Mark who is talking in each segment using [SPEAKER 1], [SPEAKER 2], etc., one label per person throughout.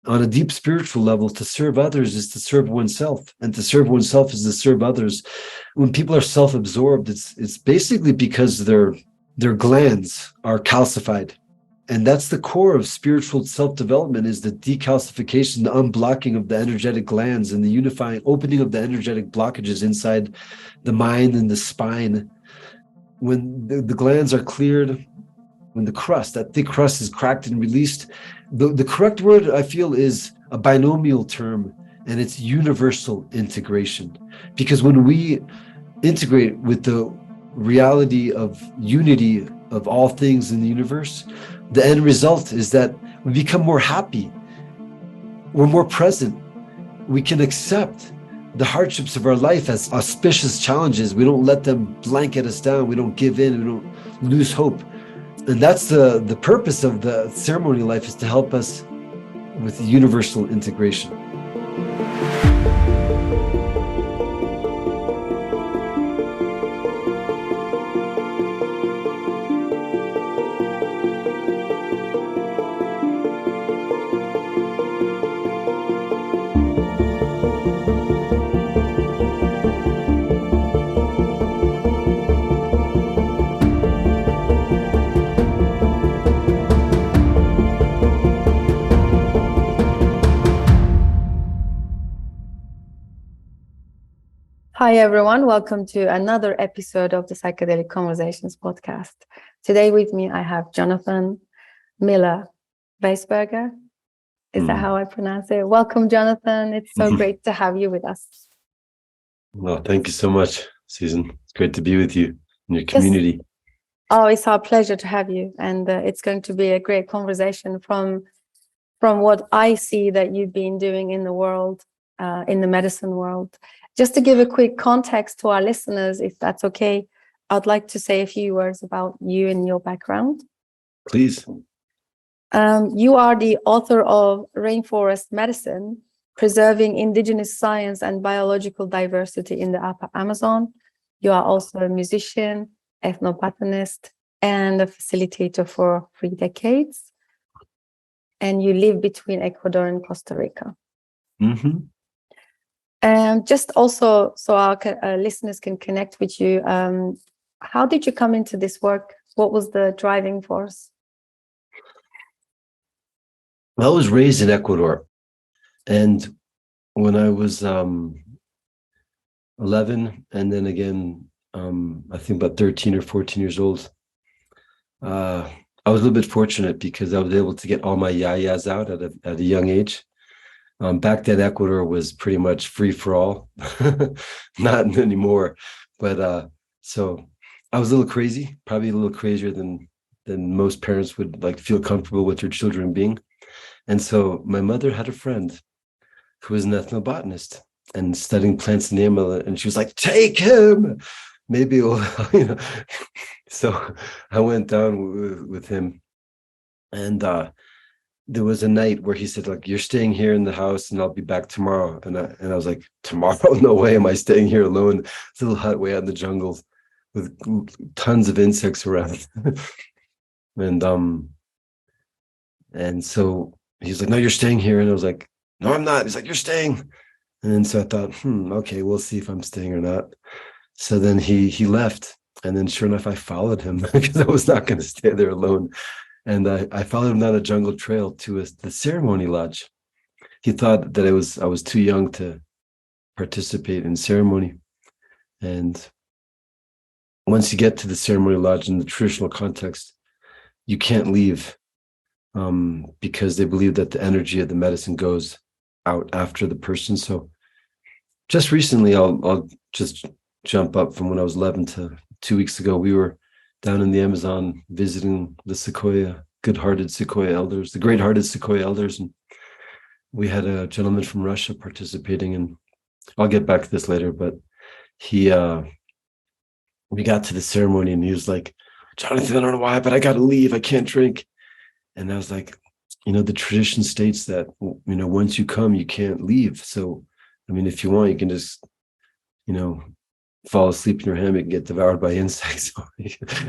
[SPEAKER 1] on a deep spiritual level, to serve others is to serve oneself, and to serve oneself is to serve others. When people are self-absorbed, it's basically because their glands are calcified. And that's the core of spiritual self-development, is the decalcification, the unblocking of the energetic glands, and the unifying, opening of the energetic blockages inside the mind and the spine. When the glands are cleared, when the crust, that thick crust, is cracked and released, the correct word, I feel, is a binomial term, and it's universal integration. Because when we integrate with the reality of unity of all things in the universe, the end result is that we become more happy, we're more present, we can accept the hardships of our life as auspicious challenges. We don't let them blanket us down, we don't give in, we don't lose hope. And that's the purpose of the ceremonial life, is to help us with universal integration.
[SPEAKER 2] Hi, everyone. Welcome to another episode of the Psychedelic Conversations Podcast. Today with me, I have Jonathon Miller Weisberger. Is that how I pronounce it? Welcome, Jonathon. It's so great to have you with us.
[SPEAKER 1] Well, thank you so much, Susan. It's great to be with you and your community.
[SPEAKER 2] Oh, it's our pleasure to have you. And it's going to be a great conversation from what I see that you've been doing in the world, in the medicine world. Just to give a quick context to our listeners, if that's okay, I'd like to say a few words about you and your background.
[SPEAKER 1] Please.
[SPEAKER 2] You are the author of Rainforest Medicine, Preserving Indigenous Science and Biological Diversity in the Upper Amazon. You are also a musician, ethnobotanist, and a facilitator for 3 decades. And you live between Ecuador and Costa Rica.
[SPEAKER 1] Mm-hmm.
[SPEAKER 2] And just also so our listeners can connect with you, how did you come into this work? What was the driving force?
[SPEAKER 1] I was raised in Ecuador. And when I was 11, and then again, I think about 13 or 14 years old, I was a little bit fortunate because I was able to get all my yayas out at a young age. Back then, Ecuador was pretty much free for all, not anymore. But so I was a little crazy, probably a little crazier than most parents would like feel comfortable with their children being. And so my mother had a friend who was an ethnobotanist and studying plants in the Amazon, and she was like, "Take him, maybe we'll," So I went down with him, and there was a night where he said, like, "You're staying here in the house and I'll be back tomorrow." And I was like, "Tomorrow? No way am I staying here alone." It's a little hut way out in the jungle with tons of insects around. And so he's like, "No, you're staying here." And I was like, "No, I'm not." He's like, "You're staying." And then so I thought, okay, we'll see if I'm staying or not. So then he left. And then sure enough, I followed him because I was not going to stay there alone. And I followed him down a jungle trail to the ceremony lodge. He thought that I was too young to participate in ceremony. And once you get to the ceremony lodge in the traditional context, you can't leave because they believe that the energy of the medicine goes out after the person. So just recently, I'll just jump up from when I was 11 to 2 weeks ago. We were down in the Amazon visiting the Sequoia, good-hearted Sequoia elders, the great-hearted Sequoia elders. And we had a gentleman from Russia participating, and I'll get back to this later, but we got to the ceremony and he was like, "Jonathan, I don't know why, but I got to leave. I can't drink." And I was like, the tradition states that, once you come, you can't leave. So, if you want, you can just, fall asleep in your hammock and get devoured by insects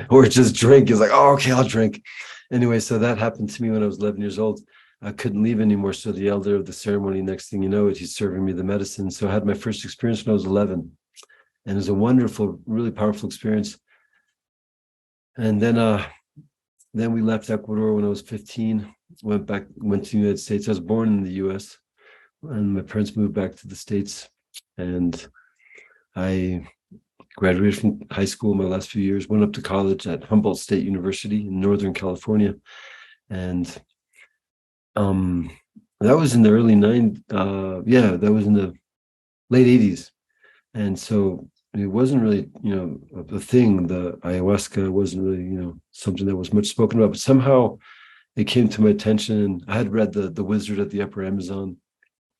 [SPEAKER 1] or just drink. He's like, "Oh, okay, I'll drink." Anyway, so that happened to me when I was 11 years old. I couldn't leave anymore. So the elder of the ceremony, next thing you know it, he's serving me the medicine. So I had my first experience when I was 11, and it was a wonderful, really powerful experience. And then we left Ecuador when I was 15, went to the United States. I was born in the US, and my parents moved back to the States. And I graduated from high school my last few years, went up to college at Humboldt State University in Northern California. And that was in the early that was in the late 80s. And so it wasn't really, a thing. The ayahuasca wasn't really, something that was much spoken about, but somehow it came to my attention. And I had read the Wizard of the Upper Amazon,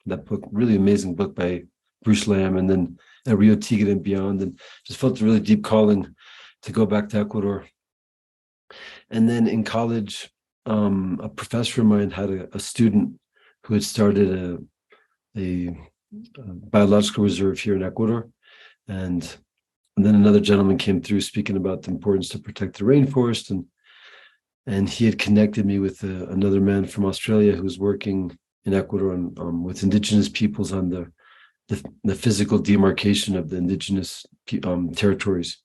[SPEAKER 1] that book, really amazing book by Bruce Lamb, and then Rio Tigre and Beyond, and just felt a really deep calling to go back to Ecuador. And then in college, a professor of mine had a student who had started a biological reserve here in Ecuador. And then another gentleman came through speaking about the importance to protect the rainforest. And he had connected me with another man from Australia who was working in Ecuador with indigenous peoples on the physical demarcation of the indigenous territories.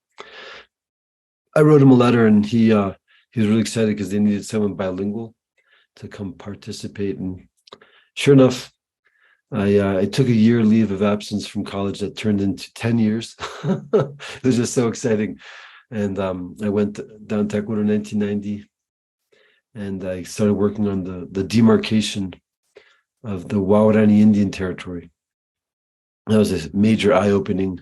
[SPEAKER 1] I wrote him a letter, and he was really excited because they needed someone bilingual to come participate. And sure enough, I took a year leave of absence from college that turned into 10 years. It was just so exciting. And I went down to Ecuador in 1990, and I started working on the demarcation of the Waorani Indian territory. That was a major eye-opening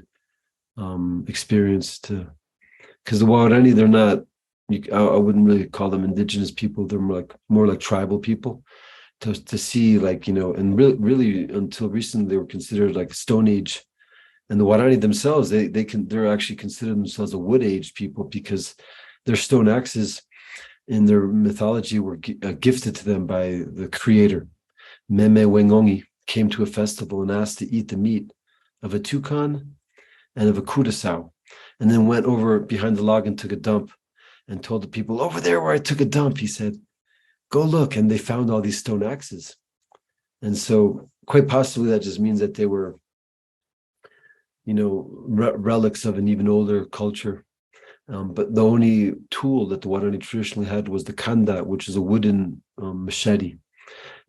[SPEAKER 1] experience because the Waorani, they're not, I wouldn't really call them indigenous people. They're more like tribal people. To see, and really until recently, they were considered like Stone Age. And the Waorani themselves, they're actually considered themselves a Wood Age people, because their stone axes in their mythology were gifted to them by the creator. Meme Wengongi came to a festival and asked to eat the meat of a toucan and of a curacao, and then went over behind the log and took a dump, and told the people, over there where I took a dump, he said, go look. And they found all these stone axes. And so quite possibly that just means that they were, relics of an even older culture. But the only tool that the Waorani traditionally had was the kanda, which is a wooden machete.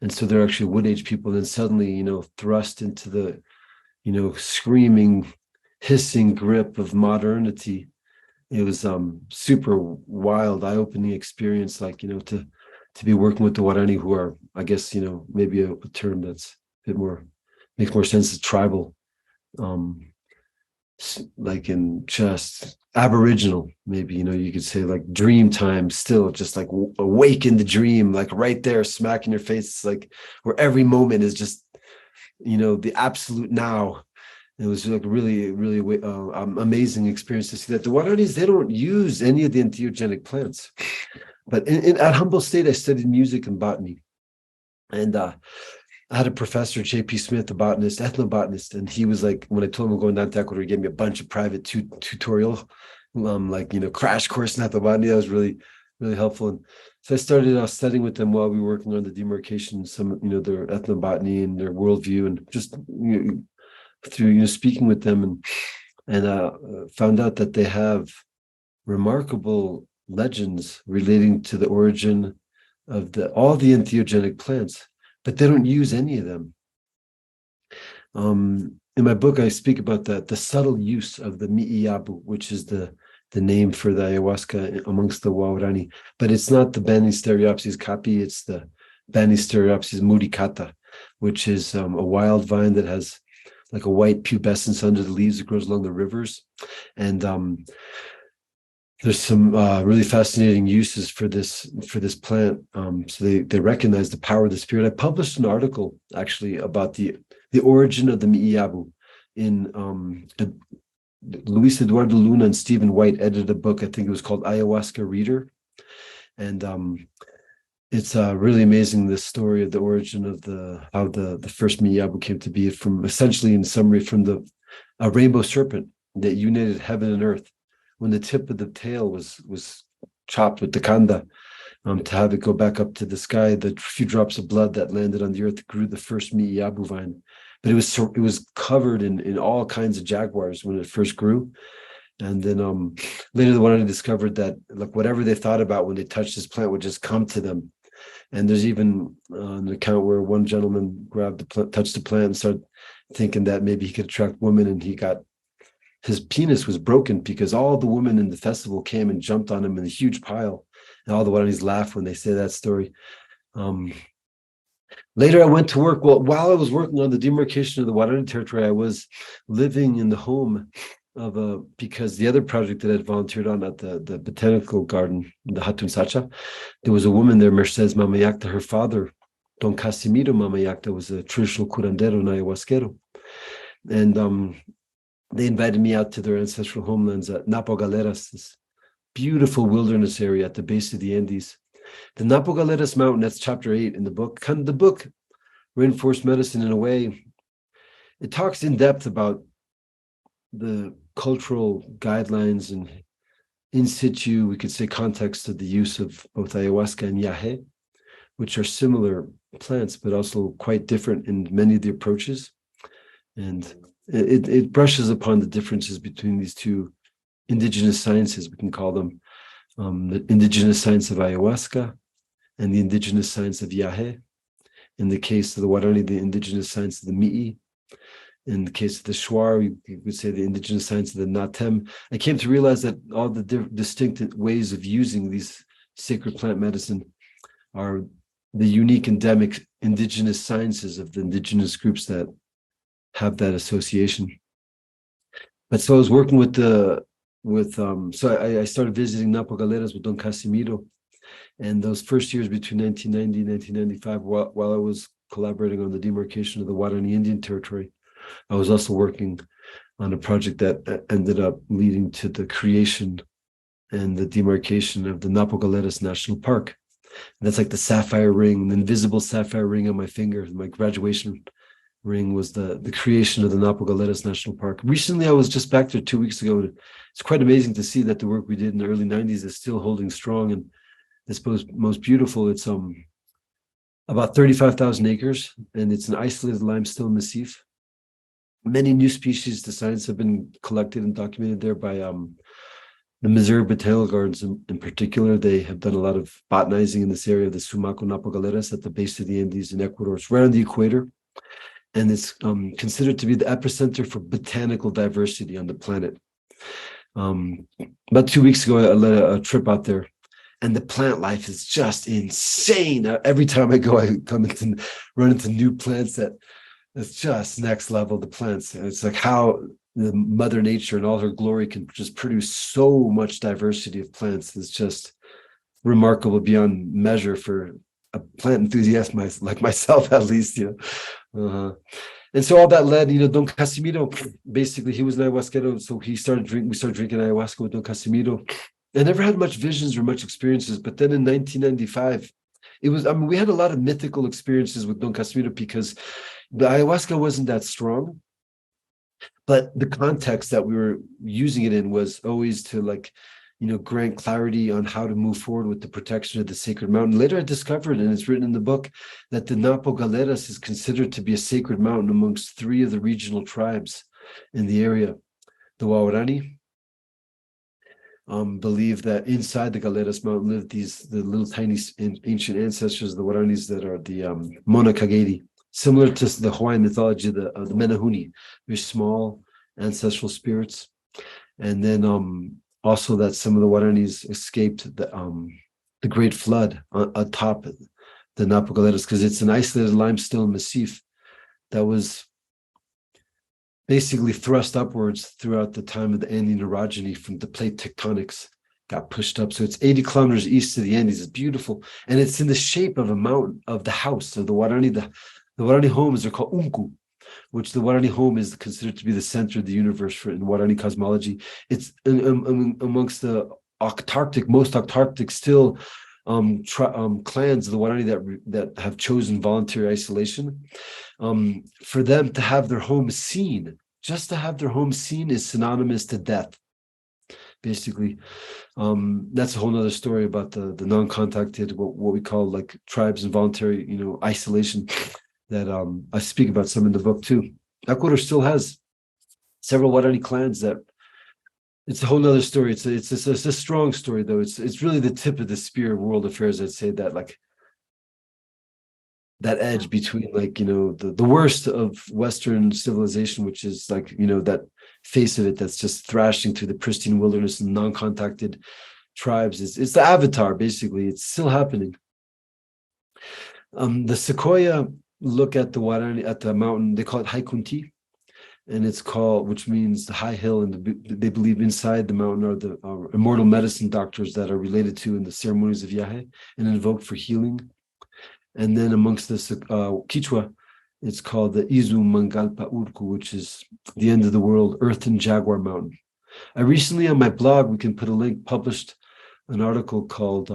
[SPEAKER 1] And so they're actually Wood Age people. And then suddenly, thrust into the, screaming, hissing grip of modernity. It was super wild, eye-opening experience, to be working with the Waorani, who are, I guess, maybe a term that's a bit more, makes more sense, as tribal, in just Aboriginal, maybe, you could say, like dream time, still just like awake in the dream, like right there, smack in your face. It's like where every moment is just, the absolute now. It was like really, really amazing experience to see that. The Waoranis, they don't use any of the entheogenic plants. But at Humboldt State, I studied music and botany. And I had a professor, J.P. Smith, a botanist, ethnobotanist. And he was like, when I told him I'm going down to Ecuador, he gave me a bunch of private tutorial, crash course in ethnobotany. That was really, really helpful. And so I started studying with them while we were working on the demarcation, some, their ethnobotany and their worldview, and just through, speaking with them, and found out that they have remarkable legends relating to the origin of all the entheogenic plants, but they don't use any of them. In my book, I speak about the subtle use of the mi'iyabu, which is the name for the ayahuasca amongst the Waorani, but it's not the Banisteriopsis capi, it's the Banisteriopsis muricata, which is a wild vine that has like a white pubescence under the leaves that grows along the rivers. And there's some really fascinating uses for this plant. So they recognize the power of the spirit. I published an article actually about the origin of the mi'iyabu in Luis Eduardo Luna and Stephen White edited a book. I think it was called Ayahuasca Reader. And it's really amazing, the story of the origin of how the first mi'iyabu came to be, from essentially, in summary, from a rainbow serpent that united heaven and earth. When the tip of the tail was chopped with the kanda, to have it go back up to the sky. The few drops of blood that landed on the earth grew the first miyabu vine, but it was covered in all kinds of jaguars when it first grew. And then later the Warangi discovered that like whatever they thought about when they touched this plant would just come to them. And there's even an account where one gentleman grabbed the plant, touched the plant, and started thinking that maybe he could attract women, and his penis was broken because all the women in the festival came and jumped on him in a huge pile, and all the Warangis laugh when they say that story. Later, I went to work. Well, while I was working on the demarcation of the Warangi territory, I was living in the home of because the other project that I'd volunteered on at the botanical garden, the Hatun Sacha, there was a woman there, Mercedes Mamayacta. Her father, Don Casimiro Mamayacta, was a traditional curandero and ayahuasquero. And they invited me out to their ancestral homelands at Napo Galeras, this beautiful wilderness area at the base of the Andes. The Napo Galeras mountain, that's chapter 8 in the book. The book, Reinforced Medicine, in a way, it talks in depth about the cultural guidelines and in situ, we could say, context of the use of both ayahuasca and yahe, which are similar plants, but also quite different in many of the approaches. And it brushes upon the differences between these two indigenous sciences, we can call them, the indigenous science of ayahuasca and the indigenous science of yahe. In the case of the Warangi, the indigenous science of the mi'i. In the case of the Shuar, you could say the indigenous science of the Natem. I came to realize that all the distinct ways of using these sacred plant medicine are the unique endemic indigenous sciences of the indigenous groups that have that association. But so I was working so I started visiting Napo Galeras with Don Casimiro. And those first years between 1990 and 1995, while I was collaborating on the demarcation of the Warangi Indian Territory, I was also working on a project that ended up leading to the creation and the demarcation of the Napo Galeras National Park. And that's like the sapphire ring, the invisible sapphire ring on my finger. My graduation ring was the creation of the Napo Galeras National Park. Recently, I was just back there 2 weeks ago. And it's quite amazing to see that the work we did in the early 90s is still holding strong. And I suppose most beautiful, it's about 35,000 acres, and it's an isolated limestone massif. Many new species to science have been collected and documented there by the Missouri Botanical Gardens in particular. They have done a lot of botanizing in this area of the Sumaco Napo Galeras at the base of the Andes in Ecuador. It's right on the equator, and it's considered to be the epicenter for botanical diversity on the planet. About 2 weeks ago, I led a trip out there, and the plant life is just insane. Every time I go, I run into new plants that it's just next level. The plants, it's like how the Mother Nature and all her glory can just produce so much diversity of plants. It's just remarkable beyond measure for a plant enthusiast like myself, at least. And so all that led, Don Casimiro, basically he was an ayahuasquero, so we started drinking ayahuasca with Don Casimiro. I never had much visions or much experiences, but then in 1995, we had a lot of mythical experiences with Don Casimiro because the ayahuasca wasn't that strong, but the context that we were using it in was always to grant clarity on how to move forward with the protection of the sacred mountain. Later I discovered, and it's written in the book, that the Napo Galeras is considered to be a sacred mountain amongst 3 of the regional tribes in the area. The Waorani believe that inside the Galeras mountain live the little tiny ancient ancestors, the Warangis, that are the Mona Kagedi, similar to the Hawaiian mythology, the Menahuni, very small ancestral spirits. And then also that some of the Warangis escaped the Great Flood atop the Napo Galeras, because it's an isolated limestone massif that was basically thrust upwards throughout the time of the Andean orogeny from the plate tectonics, got pushed up. So it's 80 kilometers east of the Andes. It's beautiful. And it's in the shape of a mountain, of the house of the Warangi. The Warangi homes are called Unku, which the Warangi home is considered to be the center of the universe in Warangi cosmology. It's amongst the most Octarctic still clans of the Warangi that have chosen voluntary isolation. For them to have their home seen, just to have their home seen, is synonymous to death. basically. That's a whole nother story about the non-contacted, what we call like tribes and voluntary, isolation that I speak about some in the book too. Ecuador still has several Guarani clans that it's a whole nother story. It's a strong story though. It's really the tip of the spear of world affairs. I'd say that like that edge between like, the worst of Western civilization, which is like, that face of it that's just thrashing through the pristine wilderness and non-contacted tribes. It's the avatar, basically. It's still happening. The Sequoia look at the Guarani, at the mountain, they call it Haikunti, and it's called, which means the high hill, and they believe inside the mountain are the immortal medicine doctors that are related to in the ceremonies of Yahe and invoked for healing. And then amongst the Quechua, it's called the Izu Mangalpa Urku, which is the end of the world, Earth and Jaguar Mountain. I recently on my blog, we can put a link, published an article called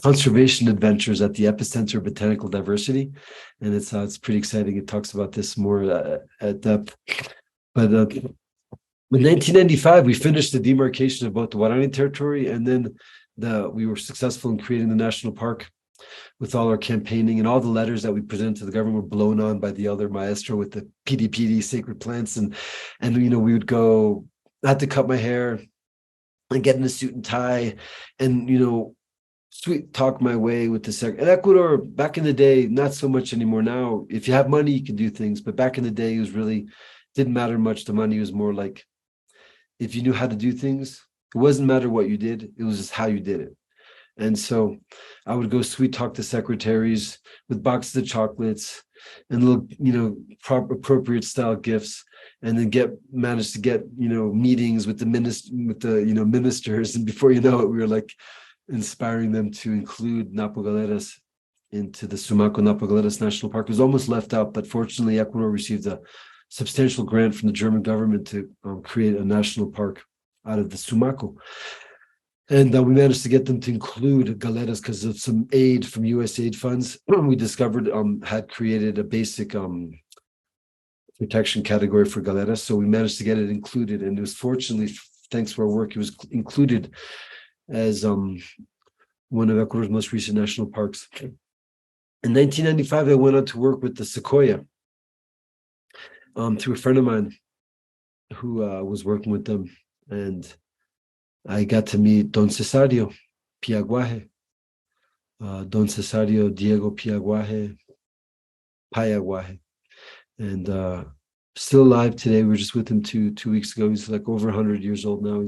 [SPEAKER 1] Conservation Adventures at the Epicenter of Botanical Diversity. And it's pretty exciting. It talks about this more at depth. But in 1995, we finished the demarcation of both the Guarani territory, and then we were successful in creating the national park with all our campaigning, and all the letters that we presented to the government were blown on by the elder maestro with the PD sacred plants. And we would go, I had to cut my hair and get in a suit and tie and, sweet talk my way with the sec. In Ecuador, back in the day, not so much anymore. Now, if you have money, you can do things. But back in the day, it was really, didn't matter much. The money was more like, if you knew how to do things, it wasn't matter what you did. It was just how you did it. And so I would go sweet talk to secretaries with boxes of chocolates and little, appropriate style gifts, and then managed to get, meetings with the ministers. And before you know it, we were like inspiring them to include Napo Galeras into the Sumaco Napo Galeras National Park. It was almost left out, but fortunately Ecuador received a substantial grant from the German government to create a national park out of the Sumaco. And we managed to get them to include galeras because of some aid from USAID funds. We discovered had created a basic protection category for galeras. So we managed to get it included. And it was fortunately, thanks to our work, it was included as one of Ecuador's most recent national parks. In 1995, I went on to work with the Sequoia through a friend of mine who was working with them. And I got to meet Don Cesario Piaguaje, Don Cesario Diego Piaguaje, Payaguaje, and still alive today. We were just with him two weeks ago. He's like over 100 years old now.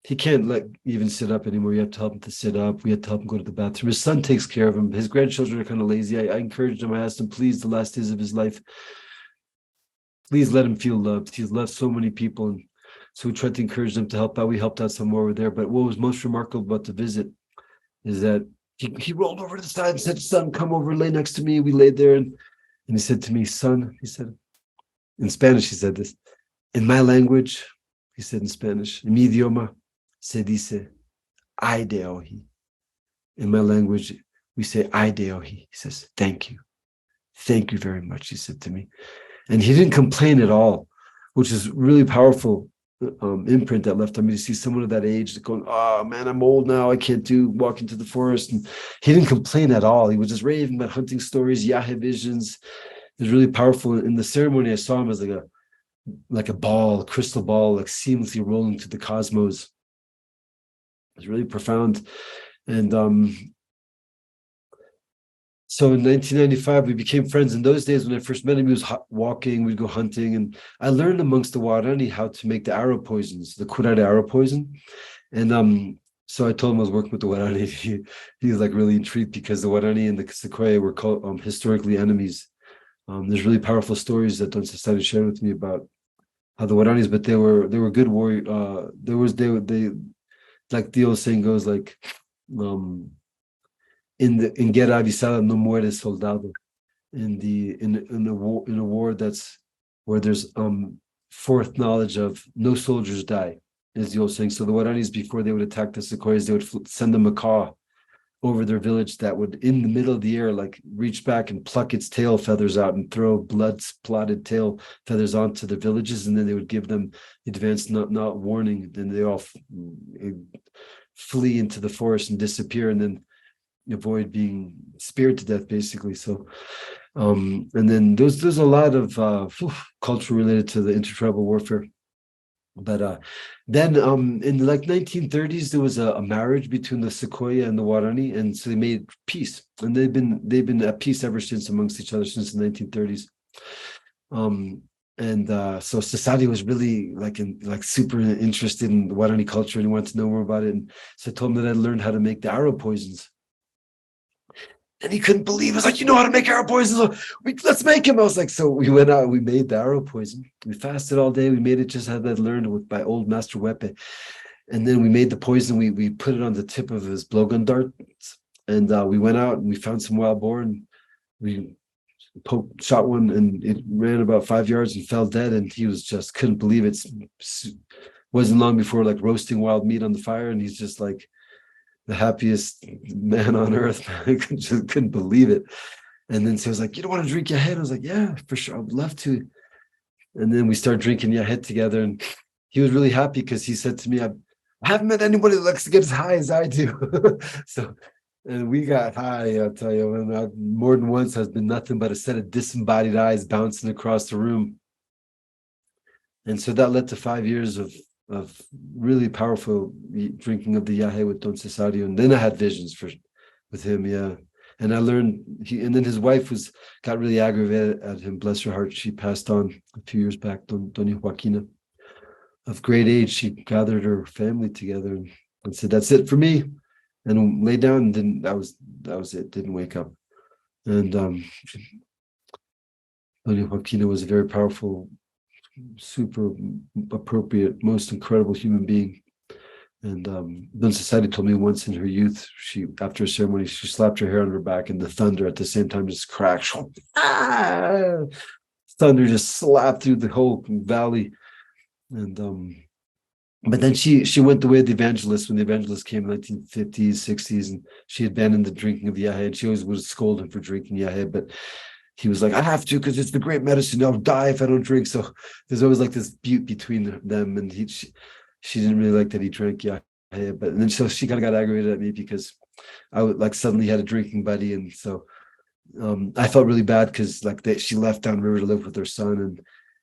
[SPEAKER 1] He can't even sit up anymore. You have to help him to sit up. We had to help him go to the bathroom. His son takes care of him. His grandchildren are kind of lazy. I encouraged him. I asked him, please, the last days of his life, please let him feel loved. He's loved so many people, and so we tried to encourage them to help out. We helped out some more over there. But what was most remarkable about the visit is that he rolled over to the side and said, son, come over, lay next to me. We laid there, and he said to me, son, he said, in Spanish, he said this, in my language, he said in Spanish, en mi idioma, se dice, ay de oji. In my language, we say, ay de oji. He says, thank you. Thank you very much, he said to me. And he didn't complain at all, which is really powerful imprint that left on me to see someone of that age going, oh man, I'm old now, I can't walk into the forest. And he didn't complain at all. He was just raving about hunting stories, Yahe visions. It was really powerful. In the ceremony, I saw him as like a ball, a crystal ball, like seamlessly rolling to the cosmos. It was really profound. And so in 1995, we became friends. In those days, when I first met him, he was walking, we'd go hunting. And I learned amongst the Guarani how to make the arrow poisons, the curare arrow poison. And so I told him I was working with the Guarani. He was like really intrigued because the Guarani and the Sequoia were called historically enemies. There's really powerful stories that Don Cesario shared with me about how the Guaranis, but they were good warriors. They like the old saying goes, like, in guerra avisada no muere soldado. In a war that's where there's forth knowledge of no soldiers die, is the old saying. So the Guaranis, before they would attack the Sequoias, they would send a macaw over their village that would, in the middle of the air, like reach back and pluck its tail feathers out and throw blood spotted tail feathers onto the villages, and then they would give them advance not warning. Then they all flee into the forest and disappear, and then avoid being speared to death, basically. So, and then there's a lot of culture related to the intertribal warfare. But then in like 1930s, there was a marriage between the Sequoia and the Guarani, and so they made peace, and they've been at peace ever since amongst each other since the 1930s. So Society was really like super interested in Guarani culture, and he wanted to know more about it. And so I told him that I learned how to make the arrow poisons. And he couldn't believe it. I was like, you know how to make arrow poison? Let's make him. I was like, so we went out and we made the arrow poison. We fasted all day. We made it just how I'd learned by old Master Wepe. And then we made the poison. We put it on the tip of his blowgun darts. And we went out and we found some wild boar, and we shot one, and it ran about 5 yards and fell dead. And he was just couldn't believe it. Wasn't long before like roasting wild meat on the fire. And he's just like the happiest man on earth. I just couldn't believe it. And then so he was like, you don't want to drink Yahet? I was like, yeah, for sure, I would love to. And then we started drinking Yahet together, and he was really happy because he said to me, I haven't met anybody that likes to get as high as I do. So, and we got high, I'll tell you, and more than once has been nothing but a set of disembodied eyes bouncing across the room. And so that led to 5 years of really powerful drinking of the Yahe with Don Cesario. And then I had visions with him, yeah. And I learned and then his wife got really aggravated at him, bless her heart. She passed on a few years back, Doña Joaquina. Of great age, she gathered her family together and said, that's it for me. And lay down, and that was it, didn't wake up. And Doña Joaquina was a very powerful, super appropriate, most incredible human being. And Don Society told me once in her youth, after a ceremony, she slapped her hair on her back, and the thunder at the same time just cracked. Ah! Thunder just slapped through the whole valley. And but then she went the way of the evangelists when the evangelists came in the 1950s, 60s, and she abandoned the drinking of the Yahe. And she always would scold him for drinking Yahe, but he was like, I have to because it's the great medicine. I'll die if I don't drink. So there's always like this feud between them. And she didn't really like that he drank Yahe. But and then so she kind of got aggravated at me because I would like suddenly had a drinking buddy. And so I felt really bad because she left downriver to live with her son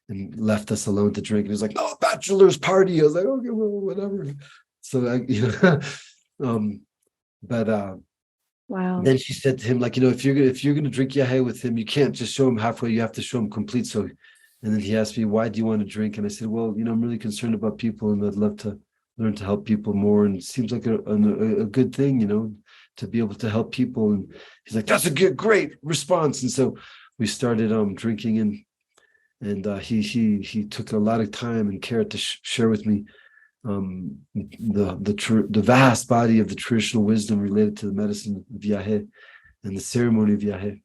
[SPEAKER 1] and left us alone to drink. And it was like, no, bachelor's party. I was like, okay, well, whatever. So
[SPEAKER 2] Wow.
[SPEAKER 1] Then she said to him, like, if you're gonna drink Yahe with him, you can't just show him halfway. You have to show him complete. So, and then he asked me, why do you want to drink? And I said, well, I'm really concerned about people, and I'd love to learn to help people more. And it seems like a good thing, to be able to help people. And he's like, that's a great response. And so we started drinking, and he took a lot of time and care to share with me the vast body of the traditional wisdom related to the medicine of Yahe and the ceremony of Yahe.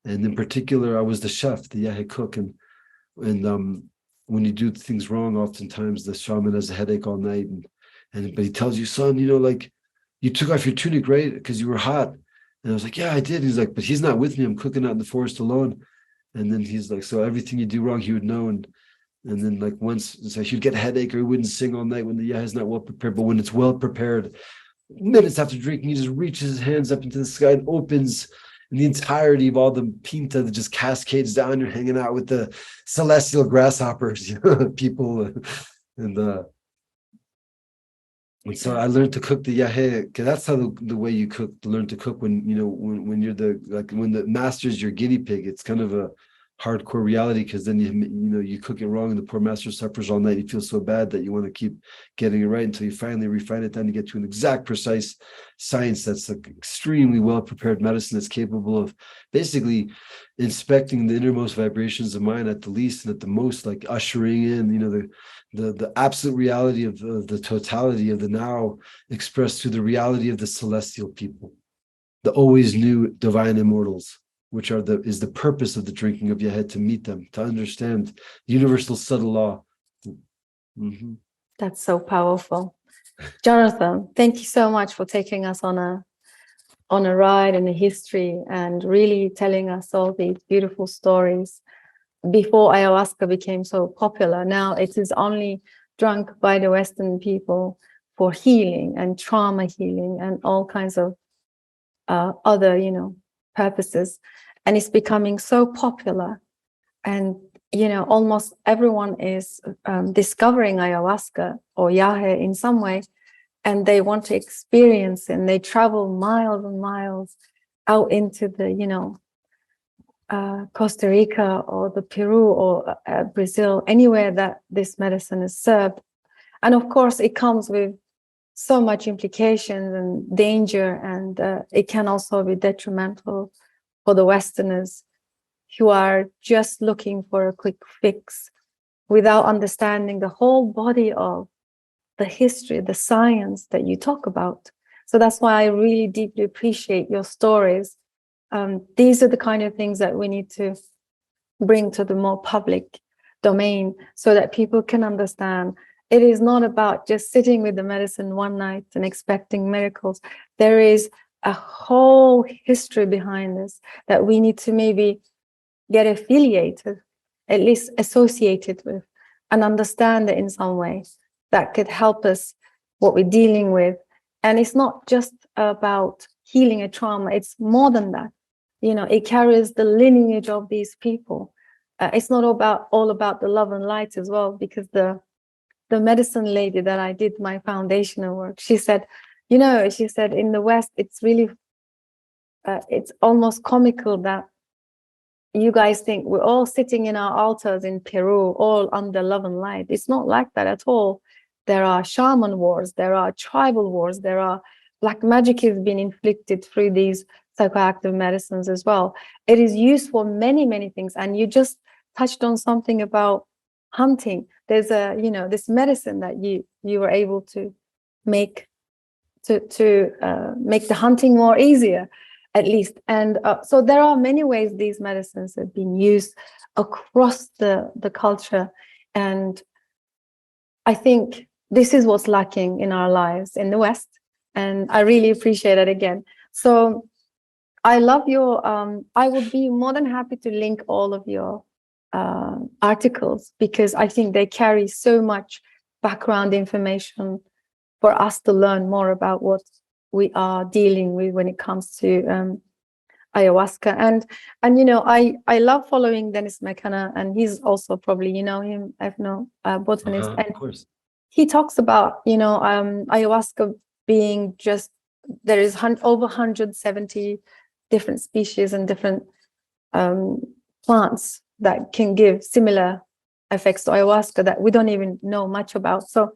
[SPEAKER 1] And in particular, I was the chef, the Yahe cook, and when you do things wrong, oftentimes the shaman has a headache all night, but he tells you, son, like you took off your tunic, right? Because you were hot. And I was like, yeah, I did. He's like, but he's not with me. I'm cooking out in the forest alone. And then he's like, so everything you do wrong, he would know. And then like once, so he'd get a headache, or he wouldn't sing all night when the Yahe is not well prepared. But when it's well prepared, minutes after drinking, he just reaches his hands up into the sky and opens, and the entirety of all the pinta that just cascades down. You're hanging out with the celestial grasshoppers, people, and so I learned to cook the Yahe, because that's how the way you learn to cook when when you're when the master's your guinea pig. It's kind of a hardcore reality, because then you cook it wrong and the poor master suffers all night. You feel so bad that you want to keep getting it right until you finally refine it down to get to an exact, precise science that's like extremely well prepared medicine that's capable of basically inspecting the innermost vibrations of mind at the least, and at the most like ushering in the absolute reality of the totality of the now expressed through the reality of the celestial people, the always new divine immortals, which is the purpose of the drinking of Yahe, to meet them, to understand the universal subtle law. Mm-hmm.
[SPEAKER 2] That's so powerful. Jonathon, thank you so much for taking us on a on a ride in a history and really telling us all these beautiful stories before ayahuasca became so popular. Now it is only drunk by the Western people for healing and trauma healing and all kinds of other, purposes. And it's becoming so popular. And, almost everyone is discovering ayahuasca or yahe in some way, and they want to experience it, and they travel miles and miles out into the, Costa Rica or the Peru or Brazil, anywhere that this medicine is served. And of course, it comes with so much implications and danger, and it can also be detrimental for the Westerners who are just looking for a quick fix without understanding the whole body of the history, the science that you talk about. So that's why I really deeply appreciate your stories. These are the kind of things that we need to bring to the more public domain so that people can understand. It is not about just sitting with the medicine one night and expecting miracles. There is a whole history behind this that we need to maybe get affiliated, at least associated with, and understand it in some way that could help us what we're dealing with. And it's not just about healing a trauma, it's more than that. It carries the lineage of these people. It's not all about the love and light as well, because the medicine lady that I did my foundational work, she said, in the West, it's really, it's almost comical that you guys think we're all sitting in our altars in Peru, all under love and light. It's not like that at all. There are shaman wars, there are tribal wars, there are black magic has been inflicted through these psychoactive medicines as well. It is used for many, many things. And you just touched on something about hunting. There's this medicine that you were able to make to make the hunting more easier, at least. And so there are many ways these medicines have been used across the culture. And I think this is what's lacking in our lives in the West. And I really appreciate it again. So I love your, I would be more than happy to link all of your articles, because I think they carry so much background information for us to learn more about what we are dealing with when it comes to ayahuasca. And I love following Dennis McKenna, and he's also probably, him, botanist. And
[SPEAKER 1] Of course.
[SPEAKER 2] he talks about, ayahuasca being just, there is over 170 different species and different plants that can give similar effects to ayahuasca that we don't even know much about. So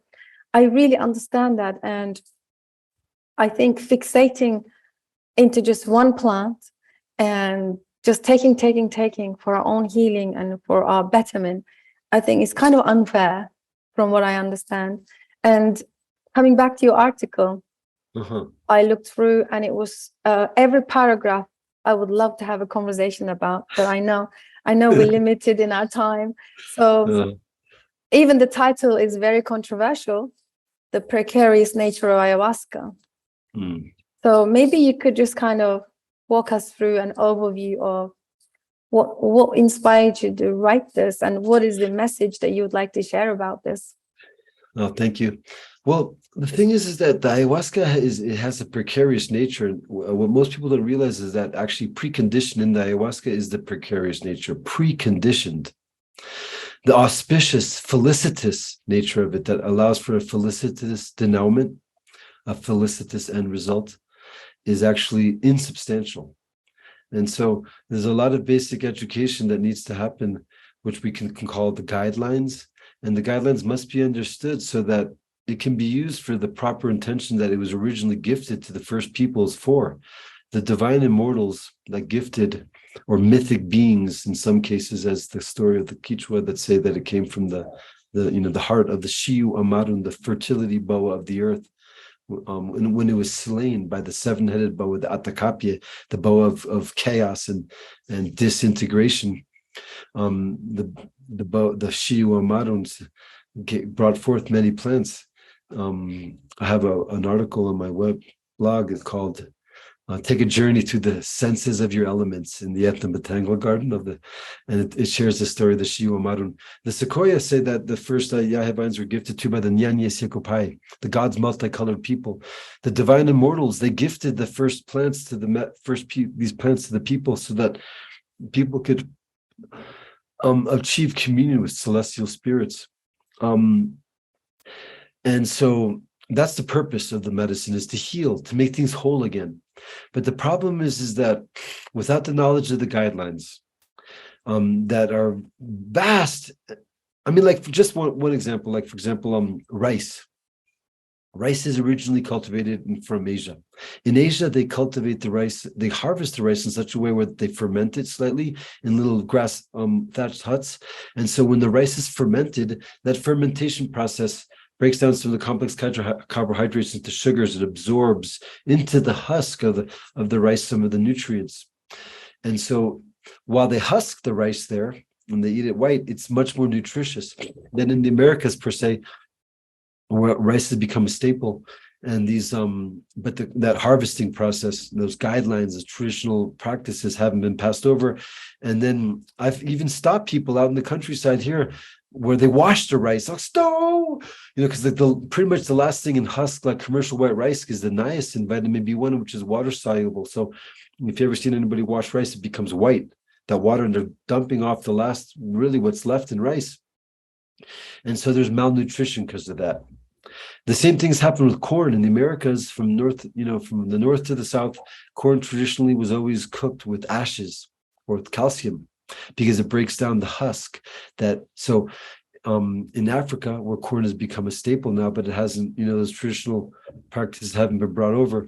[SPEAKER 2] I really understand that. And I think fixating into just one plant and just taking for our own healing and for our betterment, I think is kind of unfair from what I understand. And coming back to your article, I looked through, and it was every paragraph I would love to have a conversation about, but I know we're limited in our time. So even the title is very controversial, The Precarious Nature of Ayahuasca. So maybe you could just kind of walk us through an overview of what inspired you to write this, and what is the message that you would like to share about this?
[SPEAKER 1] Oh, thank you. Well, the thing is that the ayahuasca it has a precarious nature. And what most people don't realize is that actually preconditioned in the ayahuasca is the precarious nature, preconditioned. The auspicious, felicitous nature of it that allows for a felicitous denouement, a felicitous end result, is actually insubstantial. And so there's a lot of basic education that needs to happen, which we can call the guidelines. And the guidelines must be understood so that it can be used for the proper intention that it was originally gifted to the first peoples for. The divine immortals, like gifted or mythic beings in some cases, as the story of the Quichua that say that it came from the heart of the Shiu Amarun, the fertility boa of the earth. And when it was slain by the seven-headed boa, the Atacapia, the boa of chaos and disintegration, the Shiu Amaruns brought forth many plants. I have an article on my web blog. It's called take a journey through the senses of your elements in the ethno-botanical garden and it shares the story of the Shiwa Marun. The Sequoia say that the first Yahe vines were gifted to by the Nyanye Sekopai, the gods multicolored people. The divine immortals, they gifted the first plants to these plants to the people so that people could achieve communion with celestial spirits. And so that's the purpose of the medicine, is to heal, to make things whole again. But the problem is that without the knowledge of the guidelines that are vast, I mean, like just one example, like for example, rice. Rice is originally cultivated from Asia. In Asia, they cultivate the rice, they harvest the rice in such a way where they ferment it slightly in little grass thatched huts. And so when the rice is fermented, that fermentation process breaks down some of the complex carbohydrates into sugars. It absorbs into the husk of the rice some of the nutrients. And so while they husk the rice there, when they eat it white, it's much more nutritious than in the Americas per se, where rice has become a staple. And these, but that harvesting process, those guidelines, the traditional practices haven't been passed over. And then I've even stopped people out in the countryside here where they wash the rice. Like, no, because pretty much the last thing in husk, like commercial white rice, is the niacin, vitamin B1, which is water soluble. So if you ever seen anybody wash rice, it becomes white, that water, and they're dumping off the last, really what's left in rice. And so there's malnutrition because of that. The same things happen with corn in the Americas, from from the north to the south. Corn traditionally was always cooked with ashes or with calcium, because it breaks down the husk. In Africa, where corn has become a staple now, but it hasn't, those traditional practices haven't been brought over.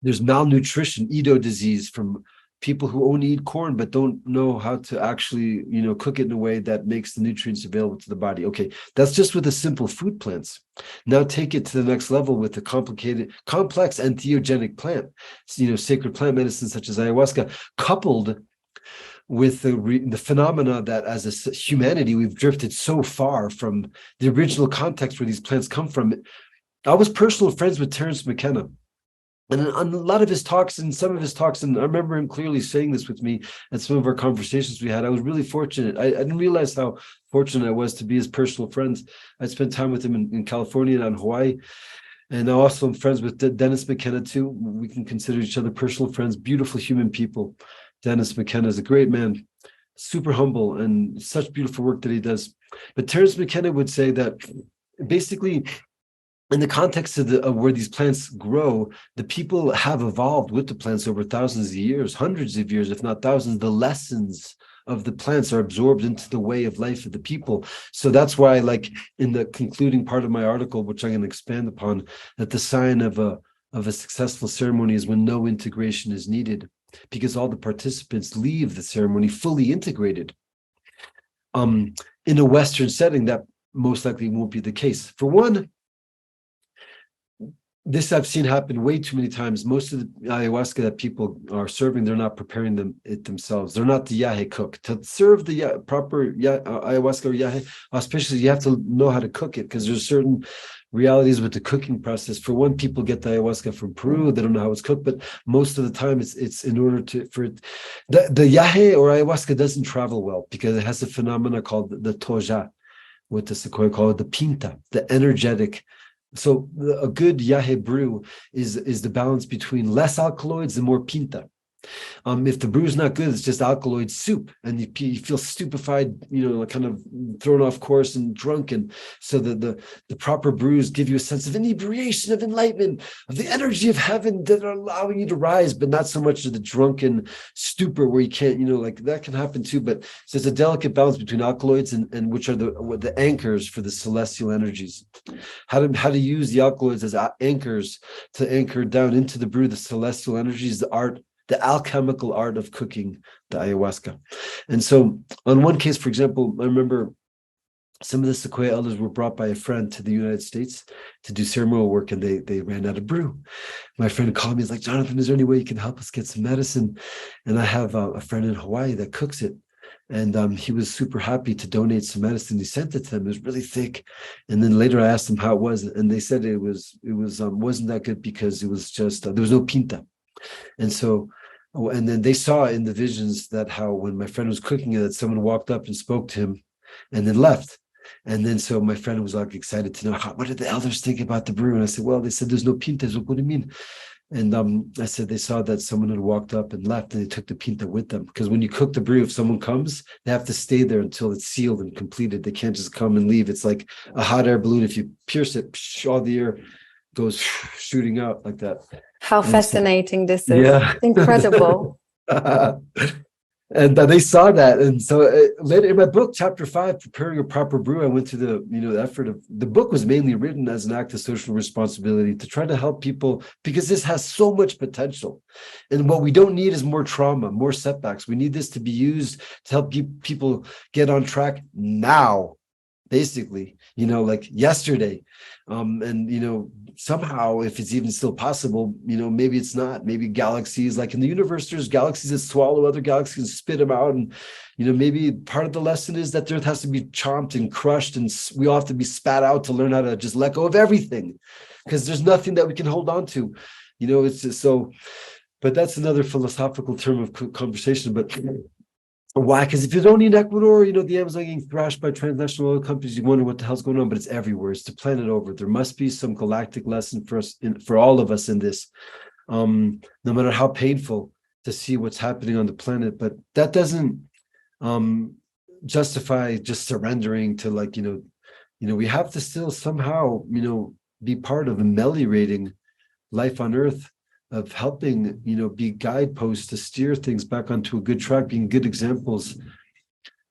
[SPEAKER 1] There's malnutrition, Edo disease, from people who only eat corn but don't know how to actually, cook it in a way that makes the nutrients available to the body. Okay, that's just with the simple food plants. Now take it to the next level with the complex and theogenic plant, sacred plant medicine such as ayahuasca, coupled with the phenomena that as a humanity, we've drifted so far from the original context where these plants come from. I was personal friends with Terence McKenna. And on a lot of his talks, and some of his talks, and I remember him clearly saying this with me at some of our conversations we had, I was really fortunate. I didn't realize how fortunate I was to be his personal friends. I spent time with him in California and on Hawaii. And I also am friends with Dennis McKenna too. We can consider each other personal friends, beautiful human people. Dennis McKenna is a great man, super humble, and such beautiful work that he does. But Terence McKenna would say that basically, in the context of where these plants grow, the people have evolved with the plants over thousands of years, hundreds of years, if not thousands. The lessons of the plants are absorbed into the way of life of the people. So that's why, like in the concluding part of my article, which I'm going to expand upon, that the sign of a successful ceremony is when no integration is needed, because all the participants leave the ceremony fully integrated. In a Western setting, that most likely won't be the case. For one, this I've seen happen way too many times. Most of the ayahuasca that people are serving, they're not preparing it themselves. They're not the yahe cook. To serve the proper ayahuasca or yahe, especially, you have to know how to cook it, because there's certain realities with the cooking process. For one, people get the ayahuasca from Peru, they don't know how it's cooked, but most of the time it's in order the yahe or ayahuasca doesn't travel well, because it has a phenomena called the toja, what the Sequoia call it, the pinta, the energetic. So a good yahe brew is the balance between less alkaloids and more pinta. If the brew is not good, it's just alkaloid soup, and you feel stupefied, kind of thrown off course and drunk. And so the proper brews give you a sense of inebriation, of enlightenment, of the energy of heaven that are allowing you to rise, but not so much of the drunken stupor where you can't, like that can happen too. But so it's a delicate balance between alkaloids and which are the anchors for the celestial energies. How to use the alkaloids as anchors to anchor down into the brew the celestial energies, the alchemical art of cooking the ayahuasca. And so on one case, for example, I remember some of the Sequoia elders were brought by a friend to the United States to do ceremonial work, and they ran out of brew. My friend called me, he's like, Jonathon, is there any way you can help us get some medicine? And I have a friend in Hawaii that cooks it. And he was super happy to donate some medicine. He sent it to them. It was really thick. And then later I asked them how it was, and they said it wasn't that good because it was just there was no pinta. And so, and then they saw in the visions that how when my friend was cooking it, that someone walked up and spoke to him, and then left. And then so my friend was like excited to know what did the elders think about the brew. And I said, well, they said there's no pinta. What do you mean? And I said they saw that someone had walked up and left, and they took the pinta with them. Because when you cook the brew, if someone comes, they have to stay there until it's sealed and completed. They can't just come and leave. It's like a hot air balloon. If you pierce it, all the air goes shooting out like that.
[SPEAKER 2] How fascinating this is.
[SPEAKER 1] Yeah.
[SPEAKER 2] Incredible.
[SPEAKER 1] And they saw that. And so later in my book, chapter 5, Preparing a Proper Brew, I went to the effort of, the book was mainly written as an act of social responsibility to try to help people, because this has so much potential. And what we don't need is more trauma, more setbacks. We need this to be used to help people get on track now, basically, like yesterday. And, somehow, if it's even still possible, maybe it's not, maybe galaxies, like in the universe, there's galaxies that swallow other galaxies and spit them out. And, maybe part of the lesson is that the earth has to be chomped and crushed, and we all have to be spat out to learn how to just let go of everything, because there's nothing that we can hold on to. It's just so, but that's another philosophical term of conversation. But why? Because if you're only in Ecuador, the Amazon getting thrashed by transnational oil companies, you wonder what the hell's going on, but it's everywhere. It's the planet over. There must be some galactic lesson for us, for all of us in this, no matter how painful to see what's happening on the planet. But that doesn't justify just surrendering to we have to still somehow, be part of ameliorating life on Earth, of helping, be guideposts to steer things back onto a good track, being good examples,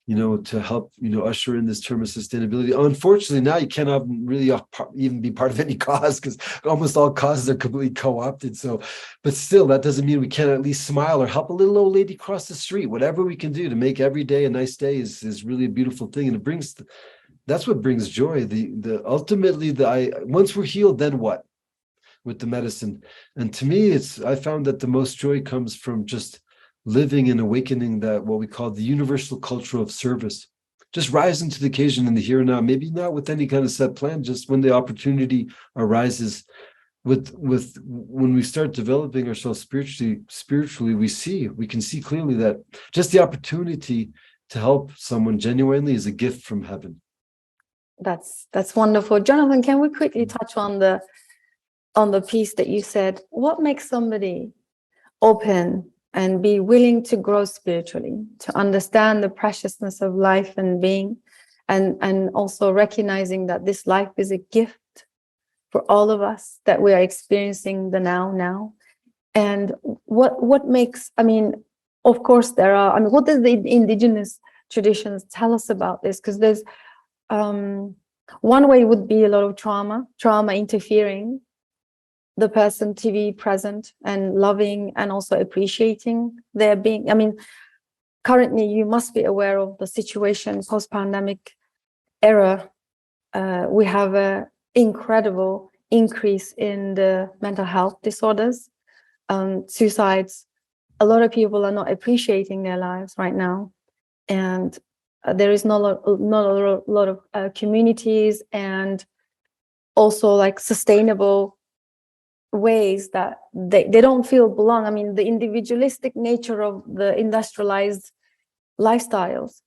[SPEAKER 1] to help, usher in this term of sustainability. Unfortunately, now you cannot really even be part of any cause, because almost all causes are completely co-opted. So, but still, that doesn't mean we can't at least smile or help a little old lady cross the street. Whatever we can do to make every day a nice day is really a beautiful thing. And that's what brings joy. Ultimately, once we're healed, then what? With the medicine. And to me, I found that the most joy comes from just living and awakening that what we call the universal culture of service, just rising to the occasion in the here and now, maybe not with any kind of set plan, just when the opportunity arises. When we start developing ourselves spiritually, we can see clearly that just the opportunity to help someone genuinely is a gift from heaven.
[SPEAKER 2] That's wonderful. Jonathon, can we quickly touch on the piece that you said? What makes somebody open and be willing to grow spiritually, to understand the preciousness of life and being, and also recognizing that this life is a gift for all of us, that we are experiencing the now? And what makes, of course there are, what does the indigenous traditions tell us about this? Because there's one way would be a lot of trauma interfering the person to be present and loving and also appreciating their being. Currently you must be aware of the situation post-pandemic era. We have an incredible increase in the mental health disorders, suicides. A lot of people are not appreciating their lives right now, and there is not a lot of communities and also like sustainable ways that they don't feel belong. The individualistic nature of the industrialized lifestyles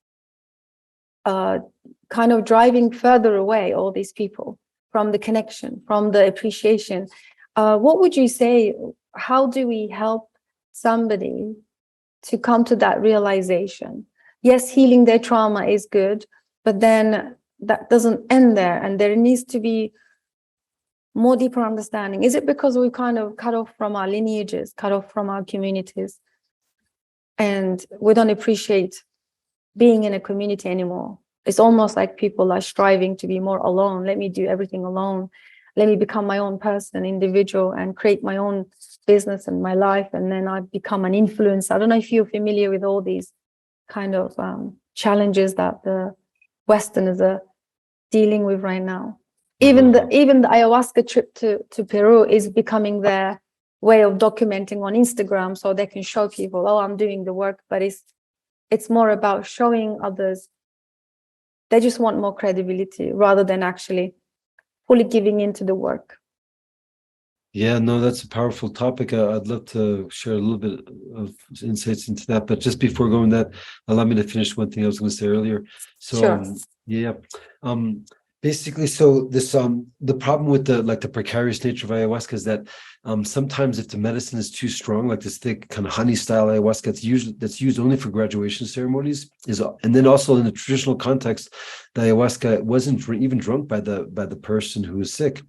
[SPEAKER 2] kind of driving further away all these people from the connection, from the appreciation. What would you say? How do we help somebody to come to that realization? Yes, healing their trauma is good, but then that doesn't end there, and there needs to be more deeper understanding. Is it because we kind of cut off from our lineages, cut off from our communities, and we don't appreciate being in a community anymore? It's almost like people are striving to be more alone. Let me do everything alone. Let me become my own person, individual, and create my own business and my life, and then I become an influencer. I don't know if you're familiar with all these kind of challenges that the Westerners are dealing with right now. Even the ayahuasca trip to Peru is becoming their way of documenting on Instagram, so they can show people, oh, I'm doing the work, but it's it's more about showing others. They just want more credibility rather than actually fully giving into the work.
[SPEAKER 1] Yeah, no, that's a powerful topic. I'd love to share a little bit of insights into that. But just before going that, allow me to finish one thing I was going to say earlier. So,
[SPEAKER 2] Sure.
[SPEAKER 1] yeah, basically, so this the problem with the precarious nature of ayahuasca is that sometimes if the medicine is too strong, like this thick kind of honey style ayahuasca, that's used only for graduation ceremonies, and then also in the traditional context, the ayahuasca wasn't even drunk by the person who was sick.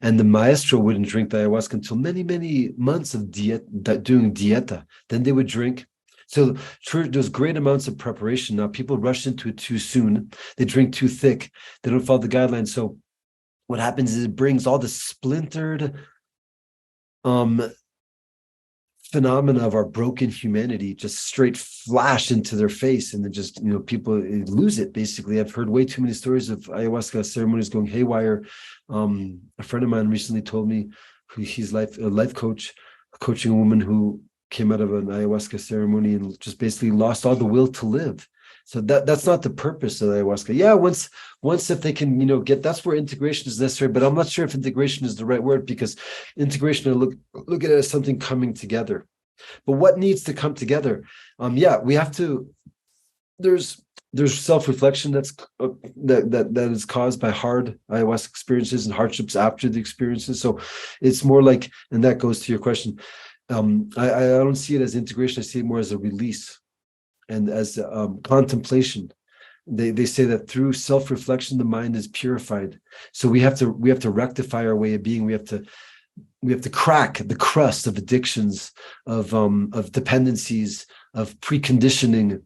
[SPEAKER 1] And the maestro wouldn't drink the ayahuasca until many, many months of doing dieta. Then they would drink. So there's great amounts of preparation. Now people rush into it too soon. They drink too thick. They don't follow the guidelines. So what happens is it brings all the splintered phenomena of our broken humanity just straight flash into their face, and then just people lose it. Basically, I've heard way too many stories of ayahuasca ceremonies going haywire. A friend of mine recently told me, he's a life coach, coaching a woman who came out of an ayahuasca ceremony and just basically lost all the will to live. So that's not the purpose of ayahuasca. Yeah, once if they can get, that's where integration is necessary. But I'm not sure if integration is the right word, because integration, I look at it as something coming together. But what needs to come together? We have to. There's self-reflection that is caused by hard ayahuasca experiences and hardships after the experiences. So it's more like, and that goes to your question. I don't see it as integration. I see it more as a release and as contemplation. They say that through self-reflection, the mind is purified. So we have to rectify our way of being. We have to crack the crust of addictions, of dependencies, of preconditioning,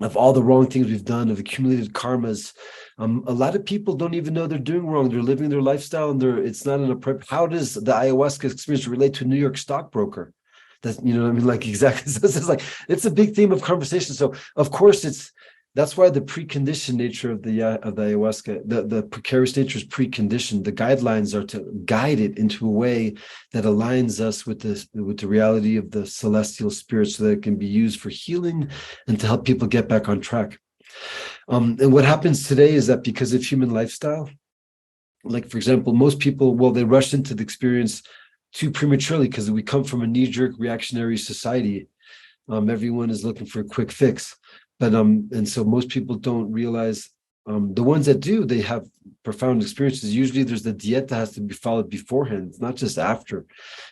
[SPEAKER 1] of all the wrong things we've done, of accumulated karmas. A lot of people don't even know they're doing wrong. They're living their lifestyle, and it's not in a. How does the ayahuasca experience relate to a New York stockbroker? That's, what I mean, like, exactly. So it's a big theme of conversation. So of course that's why the preconditioned nature of the ayahuasca, the precarious nature is preconditioned. The guidelines are to guide it into a way that aligns us with the reality of the celestial spirit, so that it can be used for healing and to help people get back on track. And what happens today is that because of human lifestyle, like, for example, most people, they rush into the experience too prematurely because we come from a knee-jerk reactionary society. Everyone is looking for a quick fix. But and so most people don't realize, the ones that do, they have profound experiences. Usually there's the diet that has to be followed beforehand. It's not just after.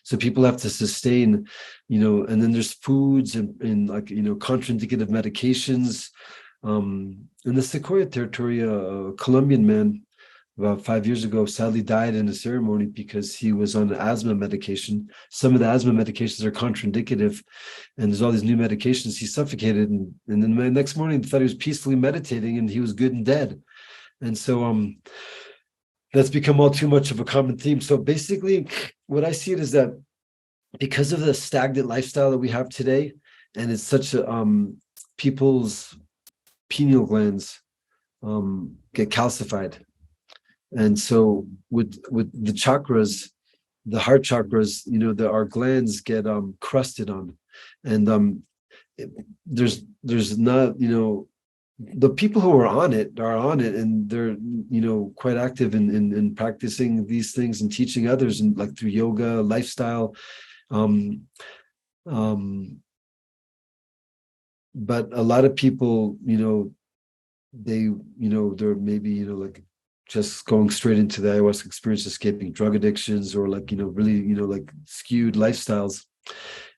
[SPEAKER 1] So people have to sustain, and then there's foods and like, contraindicative medications. In the Sequoia territory, a Colombian man about 5 years ago sadly died in a ceremony because he was on asthma medication. Some of the asthma medications are contraindicative, and there's all these new medications. He suffocated, and then the next morning they thought he was peacefully meditating and he was good and dead. And so that's become all too much of a common theme. So basically what I see it is that because of the stagnant lifestyle that we have today, and it's such a people's pineal glands get calcified. And so with the chakras, the heart chakras, our glands get crusted on, and there's not, the people who are on it, and they're quite active in practicing these things and teaching others, and like through yoga, lifestyle. But a lot of people, they're maybe like just going straight into the ayahuasca experience, escaping drug addictions, or like, really, like skewed lifestyles.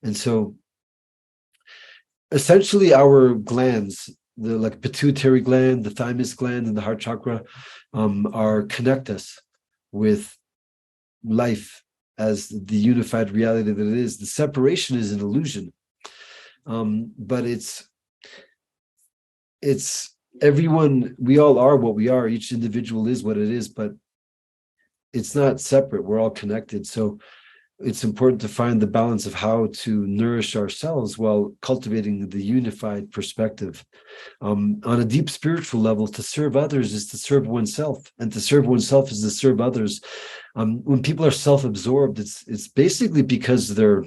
[SPEAKER 1] And so essentially our glands, the like pituitary gland, the thymus gland, and the heart chakra connect us with life as the unified reality that it is. The separation is an illusion. But it's everyone, we all are what we are. Each individual is what it is, but it's not separate. We're all connected. So it's important to find the balance of how to nourish ourselves while cultivating the unified perspective. On a deep spiritual level, to serve others is to serve oneself, and to serve oneself is to serve others. When people are self-absorbed, it's basically because their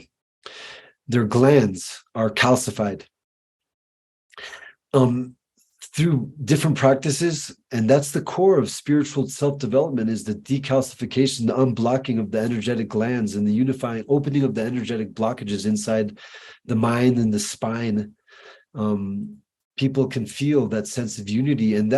[SPEAKER 1] glands are calcified. um, through different practices, and that's the core of spiritual self-development, is the decalcification, the unblocking of the energetic glands, and the unifying, opening of the energetic blockages inside the mind and the spine. People can feel that sense of unity, and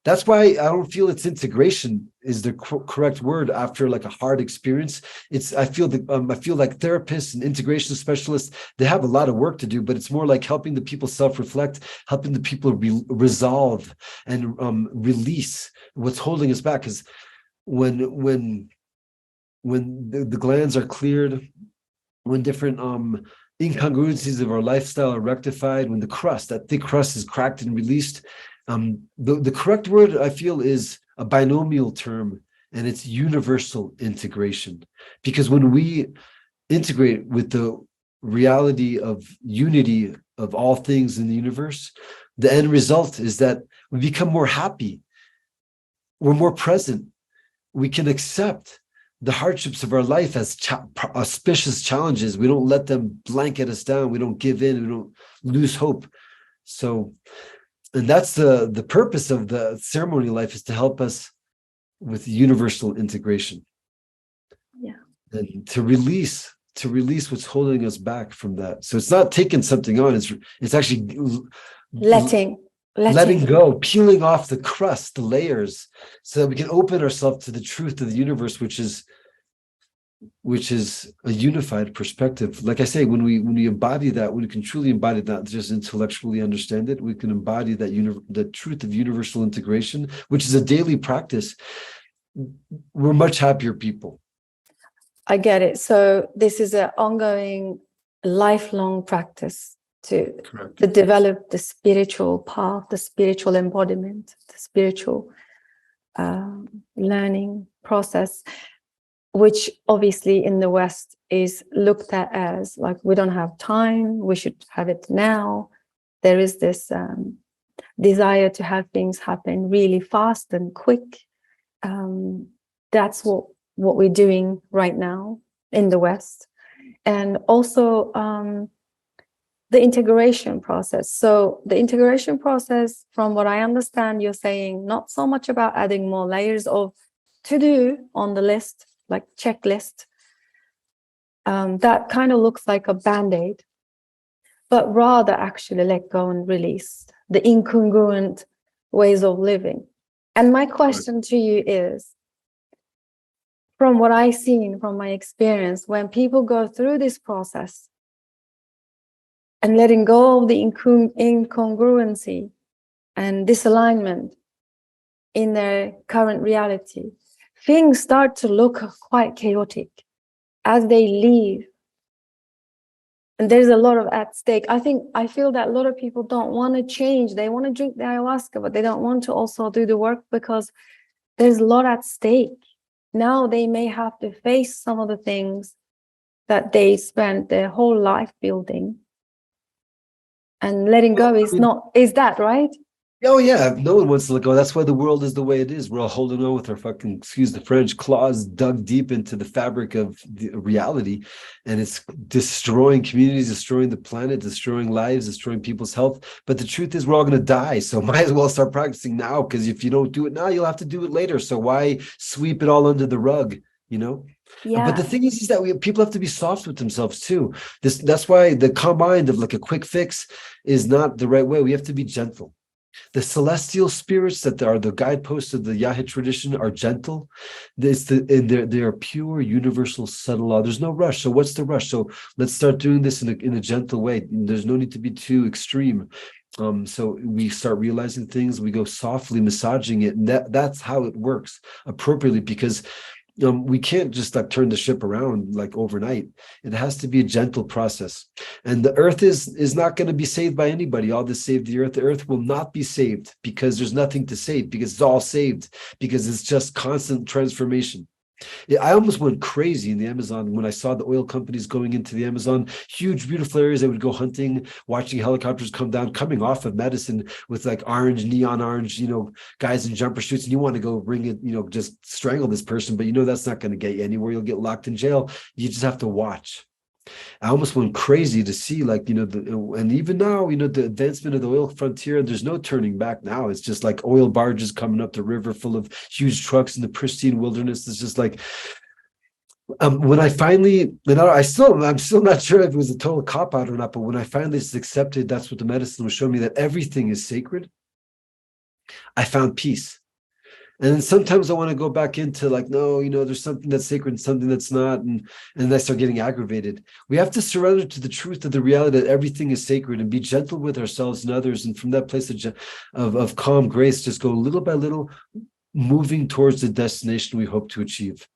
[SPEAKER 1] that's why I don't feel it's integration is the correct word after like a hard experience. I feel like therapists and integration specialists, they have a lot of work to do, but it's more like helping the people self-reflect, helping the people resolve and release what's holding us back. Because when the glands are cleared, when different incongruencies of our lifestyle are rectified, when that thick crust is cracked and released. The correct word, I feel, is a binomial term, and it's universal integration. Because when we integrate with the reality of unity of all things in the universe, the end result is that we become more happy, we're more present, we can accept the hardships of our life as auspicious challenges. We don't let them blanket us down, we don't give in, we don't lose hope. And that's the purpose of the ceremonial life, is to help us with universal integration.
[SPEAKER 2] Yeah.
[SPEAKER 1] And to release what's holding us back from that. So it's not taking something on, it's actually
[SPEAKER 2] letting
[SPEAKER 1] go, peeling off the crust, the layers, so that we can open ourselves to the truth of the universe, which is a unified perspective. Like I say, when we embody that, when we can truly embody that, just intellectually understand it, we can embody that the truth of universal integration, which is a daily practice. We're much happier people.
[SPEAKER 2] I get it. So this is an ongoing, lifelong practice to develop the spiritual path, the spiritual embodiment, the spiritual learning process, which obviously in the West is looked at as like, we don't have time, we should have it now. There is this desire to have things happen really fast and quick. That's what we're doing right now in the West. And also the integration process. So the integration process, from what I understand, you're saying not so much about adding more layers of to do on the list, like checklist. That kind of looks like a band-aid, but rather actually let go and release the incongruent ways of living. And my question to you is, from what I've seen, from my experience, when people go through this process and letting go of the incongruency and disalignment in their current reality, things start to look quite chaotic as they leave. And there's a lot at stake. I feel that a lot of people don't want to change. They want to drink the ayahuasca, but they don't want to also do the work because there's a lot at stake. Now they may have to face some of the things that they spent their whole life building. And letting go is that right?
[SPEAKER 1] Oh yeah, no one wants to let go. That's why the world is the way it is. We're all holding on with our fucking, excuse the French, claws dug deep into the fabric of the reality, and it's destroying communities, destroying the planet, destroying lives, destroying people's health. But the truth is, we're all going to die. So might as well start practicing now, because if you don't do it now, you'll have to do it later. So why sweep it all under the rug? You know. Yeah. But the thing is that people have to be soft with themselves too. That's why the combined of like a quick fix is not the right way. We have to be gentle. The celestial spirits that are the guideposts of the Yahid tradition are gentle. They are pure, universal, subtle law. There's no rush. So what's the rush? So let's start doing this in a gentle way. There's no need to be too extreme. So we start realizing things. We go softly massaging it, and that's how it works appropriately, because we can't just like turn the ship around like overnight. It has to be a gentle process. And the earth is not going to be saved by anybody. All this saved the earth. The earth will not be saved, because there's nothing to save, because it's all saved, because it's just constant transformation. Yeah, I almost went crazy in the Amazon when I saw the oil companies going into the Amazon, huge, beautiful areas. I would go hunting, watching helicopters come down, coming off of medicine with like neon orange, guys in jumper suits. And you want to go bring it, just strangle this person, but that's not going to get you anywhere. You'll get locked in jail. You just have to watch. I almost went crazy to see, like, and even now, the advancement of the oil frontier, there's no turning back now. It's just like oil barges coming up the river full of huge trucks in the pristine wilderness. It's just like, when I finally, I'm still not sure if it was a total cop out or not, but when I finally accepted that's what the medicine was showing me, that everything is sacred, I found peace. And then sometimes I want to go back into like, no, there's something that's sacred and something that's not. And I start getting aggravated. We have to surrender to the truth of the reality that everything is sacred and be gentle with ourselves and others. And from that place of calm grace, just go little by little, moving towards the destination we hope to achieve.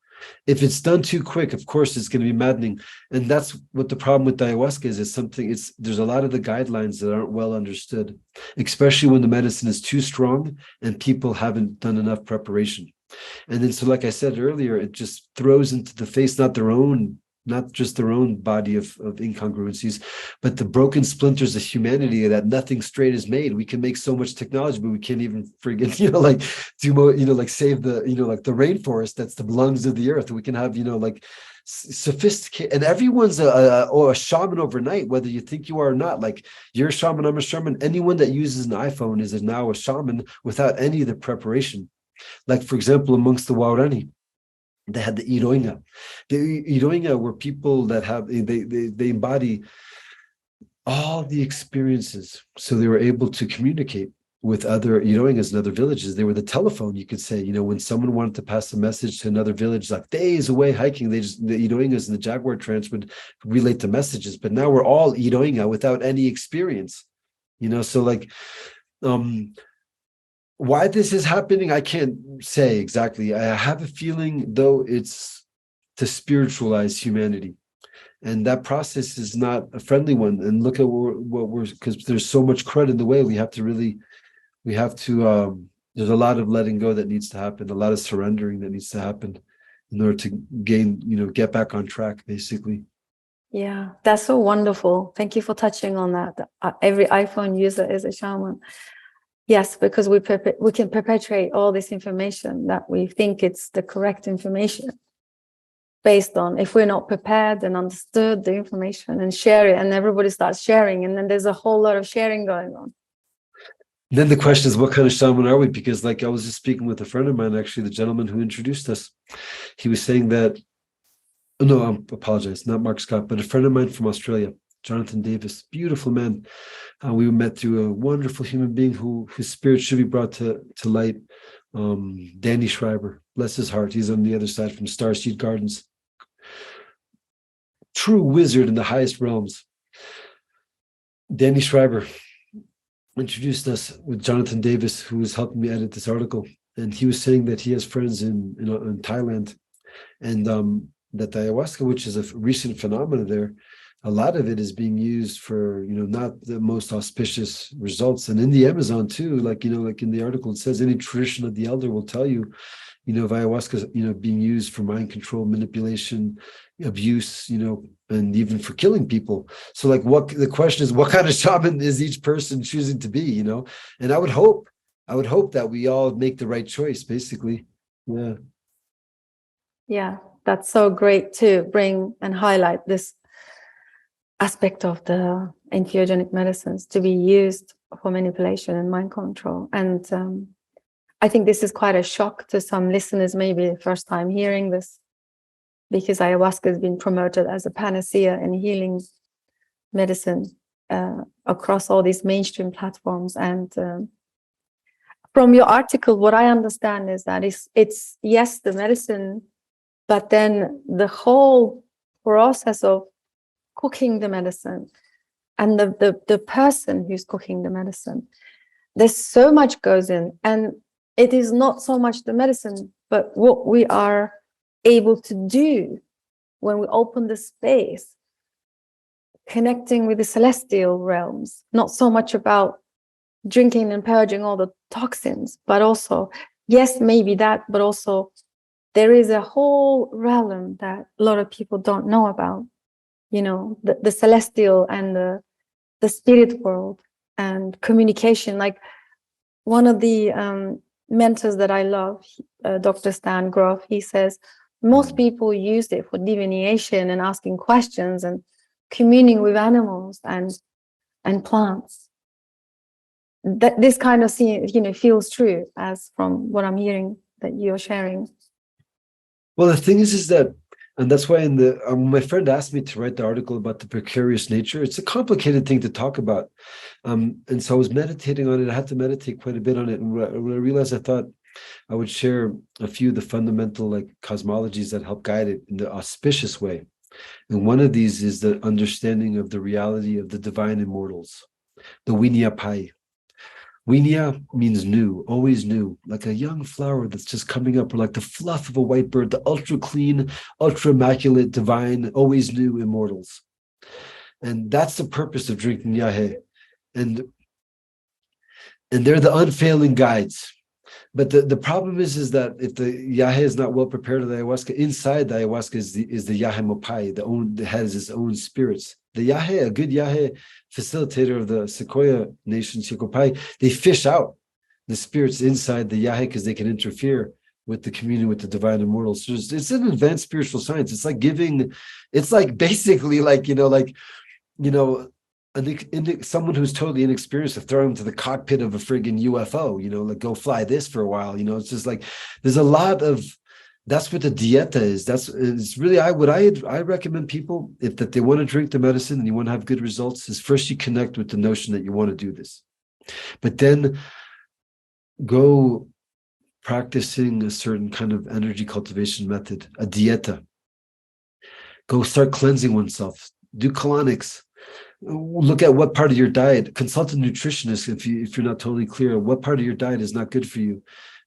[SPEAKER 1] If it's done too quick, of course, it's going to be maddening. And that's what the problem with ayahuasca is. There's a lot of the guidelines that aren't well understood, especially when the medicine is too strong and people haven't done enough preparation. And then, so like I said earlier, it just throws into the face, not just their own body of incongruencies, but the broken splinters of humanity, that nothing straight is made. We can make so much technology, but we can't even friggin', save the, like the rainforest, that's the lungs of the earth. We can have, like sophisticated, and everyone's a shaman overnight, whether you think you are or not. Like, you're a shaman, I'm a shaman. Anyone that uses an iPhone is now a shaman without any of the preparation. Like, for example, amongst the Waorani, they had the Iroinga. The Iroinga were people that they embody all the experiences. So they were able to communicate with other Iroingas in other villages. They were the telephone, you could say. When someone wanted to pass a message to another village, like days away hiking, the Iroingas and the Jaguar trance would relate the messages. But now we're all Iroinga without any experience. So like, why this is happening, I can't say exactly. I have a feeling, though, it's to spiritualize humanity. And that process is not a friendly one. And look at what we're, because there's so much crud in the way. There's a lot of letting go that needs to happen, a lot of surrendering that needs to happen in order to get back on track, basically.
[SPEAKER 2] Yeah, that's so wonderful. Thank you for touching on that. Every iPhone user is a shaman. Yes, because we can perpetuate all this information that we think it's the correct information based on, if we're not prepared and understood the information and share it, and everybody starts sharing, and then there's a whole lot of sharing going on.
[SPEAKER 1] Then the question is, what kind of shaman are we? Because like I was just speaking with a friend of mine, actually, the gentleman who introduced us, he was saying that, no, I apologize, not Mark Scott, but a friend of mine from Australia, Jonathon Davis, beautiful man. We met through a wonderful human being whose spirit should be brought to light. Danny Schreiber, bless his heart. He's on the other side from Starseed Gardens. True wizard in the highest realms. Danny Schreiber introduced us with Jonathon Davis, who was helping me edit this article. And he was saying that he has friends in Thailand, and that the ayahuasca, which is a recent phenomenon there, a lot of it is being used for, not the most auspicious results. And in the Amazon too, like in the article, it says any tradition of the elder will tell you, of ayahuasca, being used for mind control, manipulation, abuse, and even for killing people. So like, the question is, what kind of shaman is each person choosing to be, And I would hope that we all make the right choice, basically. Yeah.
[SPEAKER 2] Yeah, that's so great to bring and highlight this aspect of the entheogenic medicines to be used for manipulation and mind control. And I think this is quite a shock to some listeners, maybe the first time hearing this, because ayahuasca has been promoted as a panacea and healing medicine across all these mainstream platforms. And from your article, what I understand is that it's yes, the medicine, but then the whole process of cooking the medicine and the person who's cooking the medicine, there's so much goes in, and it is not so much the medicine, but what we are able to do when we open the space, connecting with the celestial realms, not so much about drinking and purging all the toxins, but also, yes, maybe that, but also there is a whole realm that a lot of people don't know about, the celestial and the spirit world and communication. Like one of the mentors that I love, Dr. Stan Grof, he says most people use it for divination and asking questions and communing with animals and plants. That this kind of scene, feels true, as from what I'm hearing that you're sharing.
[SPEAKER 1] Well, the thing is that, and that's why my friend asked me to write the article about the precarious nature. It's a complicated thing to talk about. And so I was meditating on it. I had to meditate quite a bit on it. And when I realized, I thought I would share a few of the fundamental cosmologies that help guide it in the auspicious way. And one of these is the understanding of the reality of the divine immortals, the Winya Pai. Winya means new, always new, like a young flower that's just coming up, or like the fluff of a white bird, the ultra clean, ultra immaculate, divine, always new immortals. And that's the purpose of drinking yahe. And they're the unfailing guides. But the problem is that if the yahe is not well prepared with the ayahuasca, inside the ayahuasca is the yahe mopai, that has its own spirits. The yahe, a good yahe facilitator of the Sequoia nation, Sequoia, they fish out the spirits inside the yahe because they can interfere with the communion with the divine immortals. So it's an advanced spiritual science. It's like basically someone who's totally inexperienced to throw him to the cockpit of a friggin' UFO, go fly this for a while. It's just like there's a lot of. That's what the dieta is. It's really I recommend people that they want to drink the medicine and you want to have good results is first you connect with the notion that you want to do this, but then go practicing a certain kind of energy cultivation method, a dieta. Go start cleansing oneself. Do colonics. Look at what part of your diet. Consult a nutritionist if you're not totally clear what part of your diet is not good for you.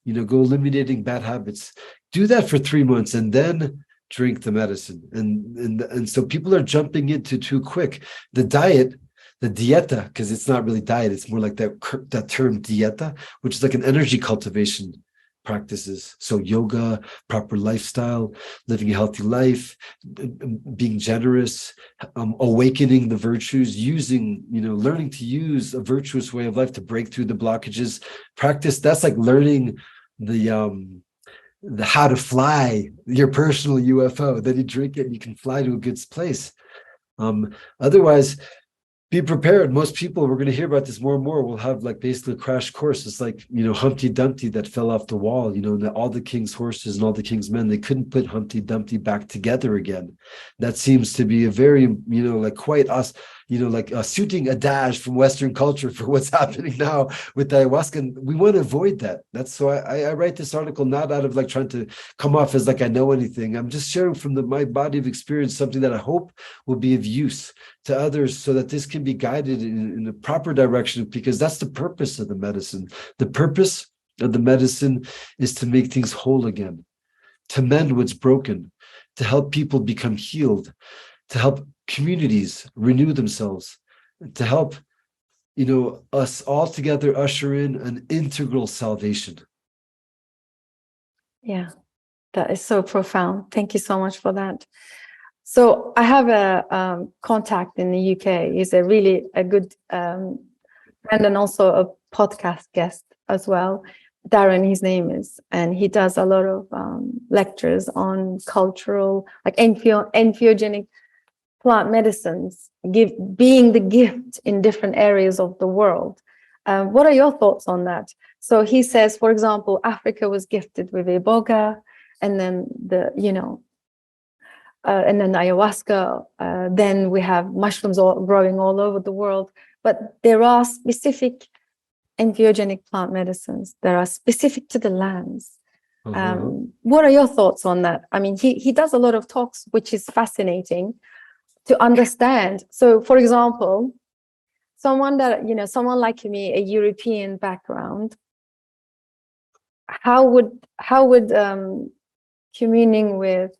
[SPEAKER 1] Go eliminating bad habits. Do that for 3 months and then drink the medicine. And so people are jumping into too quick. The diet, the dieta, because it's not really diet, it's more like that term dieta, which is like an energy cultivation practices. So yoga, proper lifestyle, living a healthy life, being generous, awakening the virtues, learning to use a virtuous way of life to break through the blockages. Practice, that's like learning the how to fly your personal UFO. Then you drink it and you can fly to a good place. Otherwise, be prepared. Most people, we're going to hear about this more and more, will have basically a crash course. It's like, Humpty Dumpty that fell off the wall, all the king's horses and all the king's men, they couldn't put Humpty Dumpty back together again. That seems to be a very, quite us, suiting adage from Western culture for what's happening now with ayahuasca. And we want to avoid that. That's so I write this article not out of trying to come off as I know anything. I'm just sharing from my body of experience something that I hope will be of use to others so that this can be guided in the proper direction, because that's the purpose of the medicine. The purpose of the medicine is to make things whole again, to mend what's broken, to help people become healed, to help communities renew themselves, to help, us all together usher in an integral salvation.
[SPEAKER 2] Yeah, that is so profound. Thank you so much for that. So I have a contact in the UK. He's a really good friend and also a podcast guest as well. Darren, his name is, and he does a lot of lectures on cultural, entheogenic plant medicines, being the gift in different areas of the world. What are your thoughts on that? So he says, for example, Africa was gifted with iboga, and then and then ayahuasca. Then we have mushrooms growing all over the world. But there are specific entheogenic plant medicines that are specific to the lands. What are your thoughts on that? I mean, he does a lot of talks, which is fascinating to understand. So, for example, someone like me, a European background, how would communing with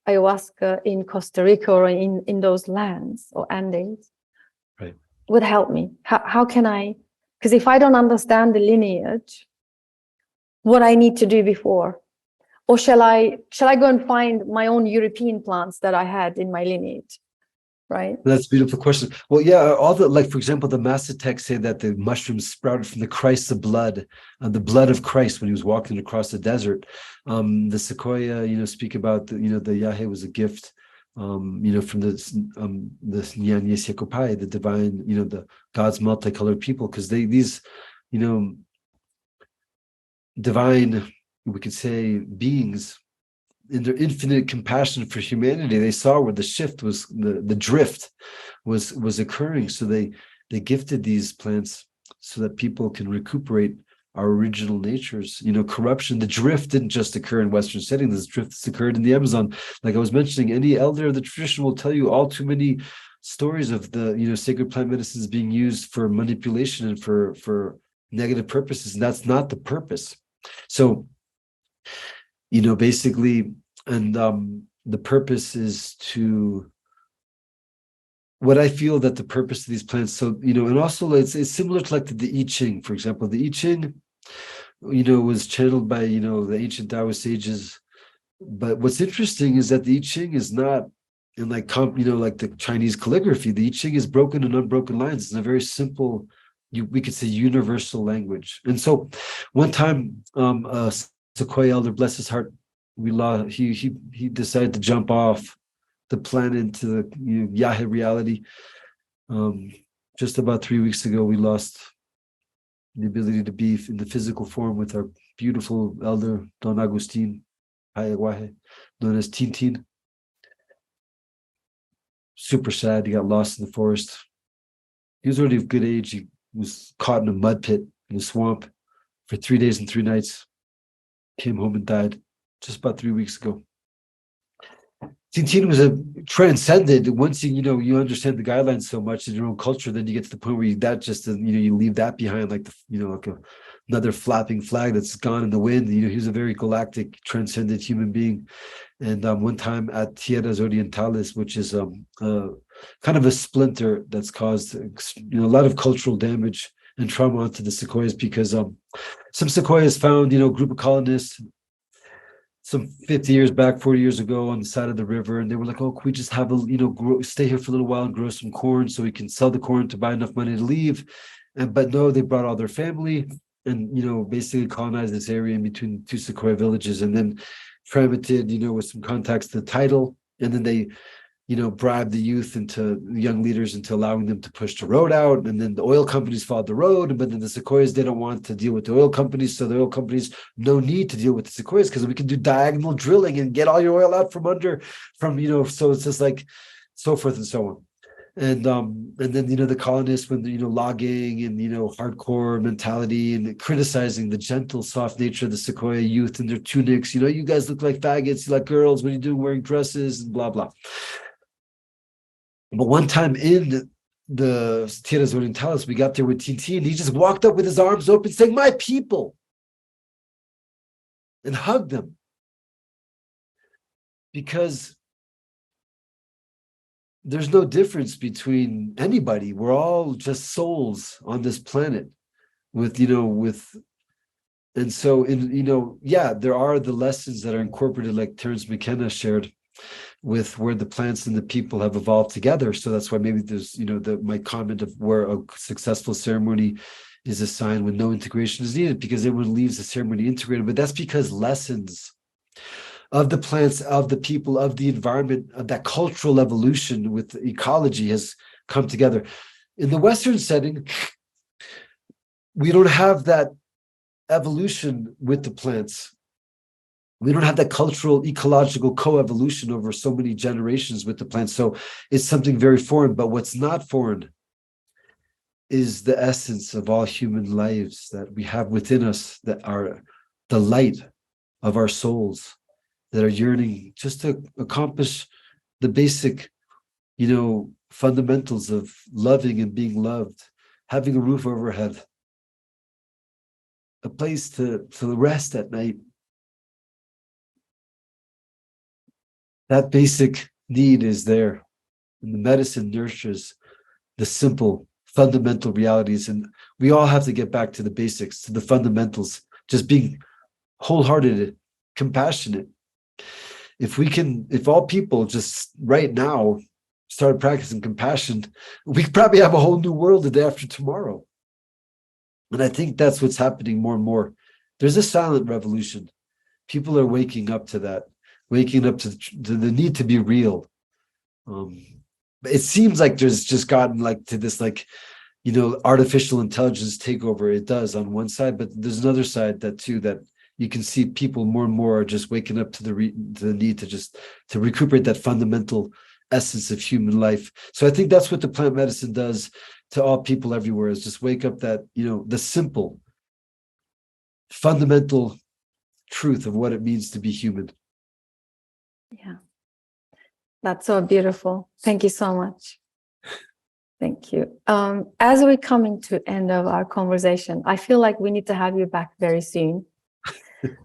[SPEAKER 2] ayahuasca in Costa Rica or in those lands or Andes would help me? How can I? Because if I don't understand the lineage, what I need to do before, or shall I go and find my own European plants that I had in my lineage? Right.
[SPEAKER 1] That's a beautiful question. Well, yeah, all the for example, the Master texts say that the mushrooms sprouted from the Christ's blood, the blood of Christ when he was walking across the desert. The Sequoia, speak about the Yahe was a gift from this the divine, the God's multicolored people, because these, divine, we could say, beings, in their infinite compassion for humanity, they saw where the shift was, the drift was occurring. So they gifted these plants so that people can recuperate our original natures. Corruption, the drift didn't just occur in Western settings. This drift has occurred in the Amazon. Like I was mentioning, any elder of the tradition will tell you all too many stories of the, sacred plant medicines being used for manipulation and for negative purposes. And that's not the purpose. So, basically, and the purpose is to, what I feel that the purpose of these plants, so, and also it's similar to like the I Ching, for example. The I Ching, was channeled by, the ancient Taoist sages. But what's interesting is that the I Ching is not in like, like the Chinese calligraphy. The I Ching is broken and unbroken lines. It's a very simple, we could say, universal language. And so one time, Sequoia elder, bless his heart, he decided to jump off the planet into the Yahe reality. Just about 3 weeks ago, we lost the ability to be in the physical form with our beautiful elder, Don Agustin Ayahuasca, known as Tintin. Super sad. He got lost in the forest. He was already of good age. He was caught in a mud pit in the swamp for 3 days and 3 nights. Came home and died just about 3 weeks ago. Tintin was a transcended. Once you understand the guidelines so much in your own culture, then you get to the point where you leave that behind, like another flapping flag that's gone in the wind. He was a very galactic, transcendent human being. And one time at Tierras Orientales, which is kind of a splinter that's caused a lot of cultural damage and trauma onto the Sequoias, because some Sequoias found a group of colonists some 50 years back, 40 years ago, on the side of the river, and they were like, "Oh, can we just have stay here for a little while and grow some corn so we can sell the corn to buy enough money to leave?" But no, they brought all their family and basically colonized this area in between 2 Sequoia villages, and then tramited with some contacts to the title, and then they bribed the youth young leaders into allowing them to push the road out. And then the oil companies followed the road, but then the Sequoias didn't want to deal with the oil companies. So the oil companies, no need to deal with the Sequoias, because we can do diagonal drilling and get all your oil out from under, so it's just like so forth and so on. And then the colonists, when logging and hardcore mentality and criticizing the gentle, soft nature of the Sequoia youth and their tunics, you guys look like faggots, you like girls, what are you doing wearing dresses, and blah blah. But one time in the Tierras Orientales, we got there with Tintin, and he just walked up with his arms open saying, "My people," and hugged them. Because there's no difference between anybody. We're all just souls on this planet and so there are the lessons that are incorporated, like Terence McKenna shared, with where the plants and the people have evolved together. So that's why maybe there's my comment of where a successful ceremony is a sign when no integration is needed, because everyone leaves the ceremony integrated. But that's because lessons of the plants, of the people, of the environment, of that cultural evolution with ecology has come together. In the Western setting, we don't have that evolution with the plants. We don't have that cultural, ecological co-evolution over so many generations with the plants. So it's something very foreign. But what's not foreign is the essence of all human lives that we have within us, that are the light of our souls, that are yearning just to accomplish the basic, fundamentals of loving and being loved, having a roof overhead, a place to rest at night. That basic need is there. And the medicine nurtures the simple, fundamental realities. And we all have to get back to the basics, to the fundamentals, just being wholehearted, compassionate. If all people just right now started practicing compassion, we could probably have a whole new world the day after tomorrow. And I think that's what's happening more and more. There's a silent revolution. People are waking up to that, waking up to the need to be real, But it seems like there's just gotten like to this like, artificial intelligence takeover. It does on one side, but there's another side that too, that you can see people more and more are just waking up to to the need to recuperate that fundamental essence of human life. So I think that's what the plant medicine does to all people everywhere, is just wake up that, the simple, fundamental truth of what it means to be human.
[SPEAKER 2] Yeah. That's so beautiful. Thank you so much. Thank you. As we're coming to end of our conversation, I feel like we need to have you back very soon.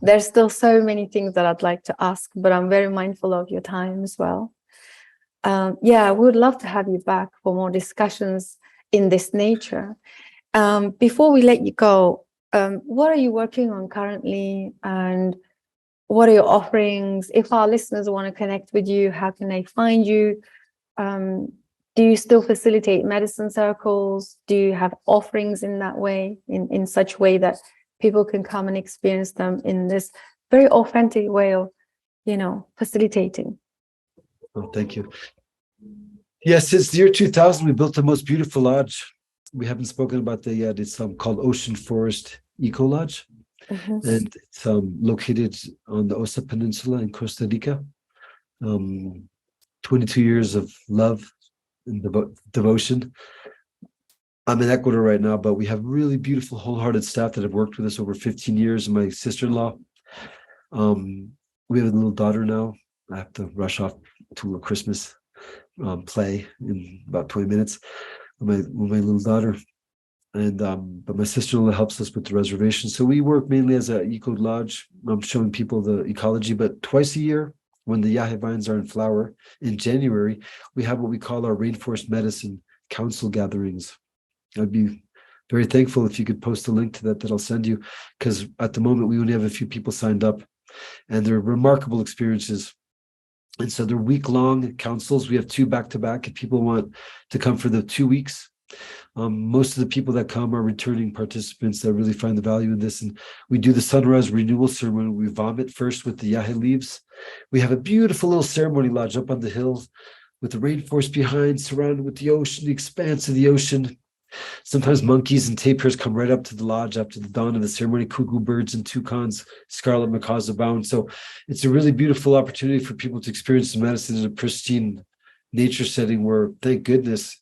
[SPEAKER 2] There's still so many things that I'd like to ask, but I'm very mindful of your time as well. Yeah, we would love to have you back for more discussions in this nature. Before we let you go, what are you working on currently, and what are your offerings? If our listeners want to connect with you, how can they find you? Do you still facilitate medicine circles? Do you have offerings in that way, in such way that people can come and experience them in this very authentic way of, facilitating?
[SPEAKER 1] Oh, thank you. Yes, since the year 2000, we built the most beautiful lodge. We haven't spoken about that yet. It's called Ocean Forest Eco Lodge.
[SPEAKER 2] Mm-hmm.
[SPEAKER 1] And it's located on the Osa Peninsula in Costa Rica. 22 years of love and devotion. I'm in Ecuador right now, but we have really beautiful, wholehearted staff that have worked with us over 15 years. And my sister-in-law. We have a little daughter now. I have to rush off to a Christmas play in about 20 minutes with my little daughter. And but my sister-in-law helps us with the reservation. So we work mainly as an eco lodge. I'm showing people the ecology, but twice a year, when the yahe vines are in flower in January, we have what we call our rainforest medicine council gatherings. I'd be very thankful if you could post a link to that I'll send you, because at the moment we only have a few people signed up, and they're remarkable experiences. And so they're week-long councils. We have 2 back-to-back if people want to come for the 2 weeks. Most of the people that come are returning participants that really find the value in this. And we do the sunrise renewal ceremony. We vomit first with the yahe leaves. We have a beautiful little ceremony lodge up on the hill with the rainforest behind, surrounded with the ocean, the expanse of the ocean. Sometimes monkeys and tapirs come right up to the lodge after the dawn of the ceremony, cuckoo birds and toucans, scarlet macaws abound. So it's a really beautiful opportunity for people to experience the medicine in a pristine nature setting where, thank goodness,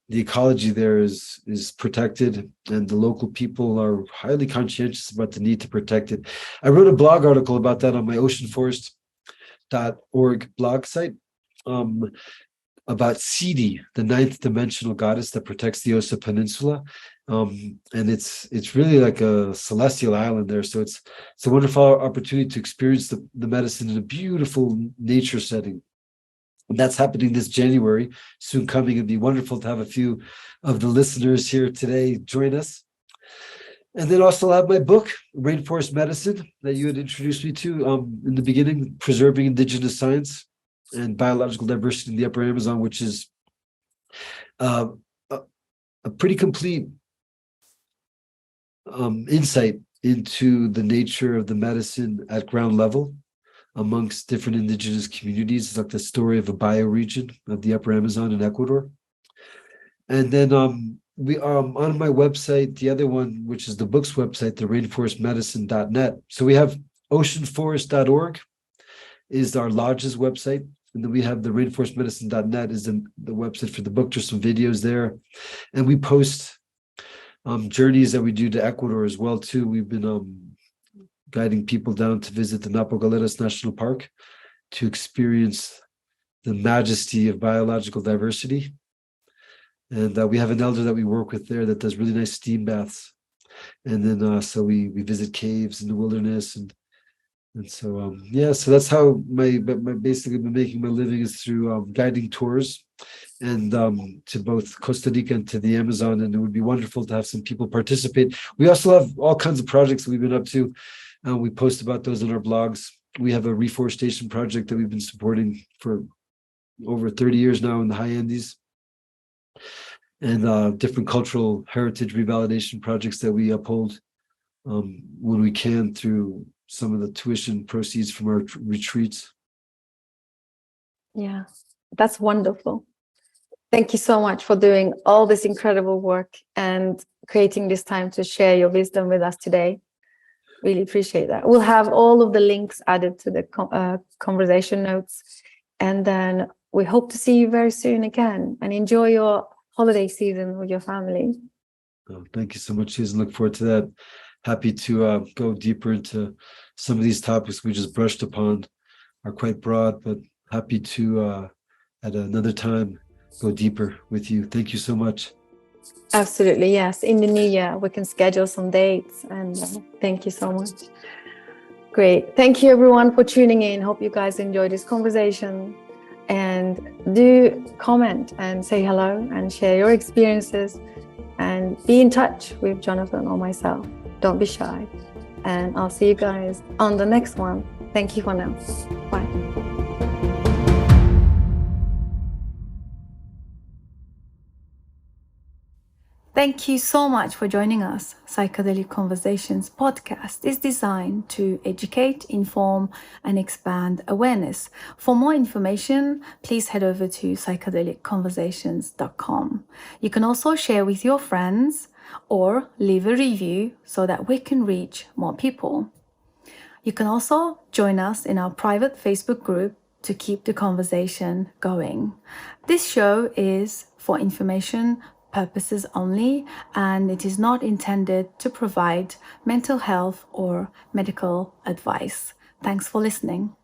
[SPEAKER 1] the ecology there is protected, and the local people are highly conscientious about the need to protect it. I wrote a blog article about that on my oceanforest.org blog site, about Sidi, the 9th dimensional goddess that protects the Osa Peninsula. And it's really like a celestial island there. So it's a wonderful opportunity to experience the medicine in a beautiful nature setting. And that's happening this January, soon coming. It'd be wonderful to have a few of the listeners here today join us. And then also have my book, Rainforest Medicine, that you had introduced me to in the beginning, Preserving Indigenous Science and Biological Diversity in the Upper Amazon, which is a pretty complete insight into the nature of the medicine at ground level amongst different indigenous communities. It's like the story of a bioregion of the Upper Amazon in Ecuador. And then we are on my website, the other one, which is the book's website, the rainforestmedicine.net. So we have oceanforest.org is our lodge's website. And then we have the rainforestmedicine.net is the website for the book. There's some videos there. And we post journeys that we do to Ecuador as well, too. We've been guiding people down to visit the Napo Galeras National Park to experience the majesty of biological diversity. And we have an elder that we work with there that does really nice steam baths. And then so we visit caves in the wilderness. And so, so that's how my basically been making my living, is through guiding tours and to both Costa Rica and to the Amazon. And it would be wonderful to have some people participate. We also have all kinds of projects that we've been up to. We post about those on our blogs. We have a reforestation project that we've been supporting for over 30 years now in the high Andes, and different cultural heritage revalidation projects that we uphold when we can through some of the tuition proceeds from our retreats.
[SPEAKER 2] Yeah, That's wonderful. Thank you so much for doing all this incredible work and creating this time to share your wisdom with us today. Really appreciate that. We'll have all of the links added to the conversation notes. And then we hope to see you very soon again, and enjoy your holiday season with your family.
[SPEAKER 1] Oh, thank you so much, Susan. Look forward to that. Happy to go deeper into some of these topics we just brushed upon, are quite broad, but happy to at another time go deeper with you. Thank you so much.
[SPEAKER 2] Absolutely, yes. In the new year, we can schedule some dates, and thank you so much. Great. Thank you, everyone, for tuning in. Hope you guys enjoyed this conversation. And do comment and say hello and share your experiences, and be in touch with Jonathon or myself. Don't be shy. And I'll see you guys on the next one. Thank you for now. Bye. Thank you so much for joining us. Psychedelic Conversations Podcast is designed to educate, inform, and expand awareness. For more information, please head over to psychedelic-conversations.com. You can also share with your friends or leave a review so that we can reach more people. You can also join us in our private Facebook group to keep the conversation going. This show is for information purposes only, and it is not intended to provide mental health or medical advice. Thanks for listening.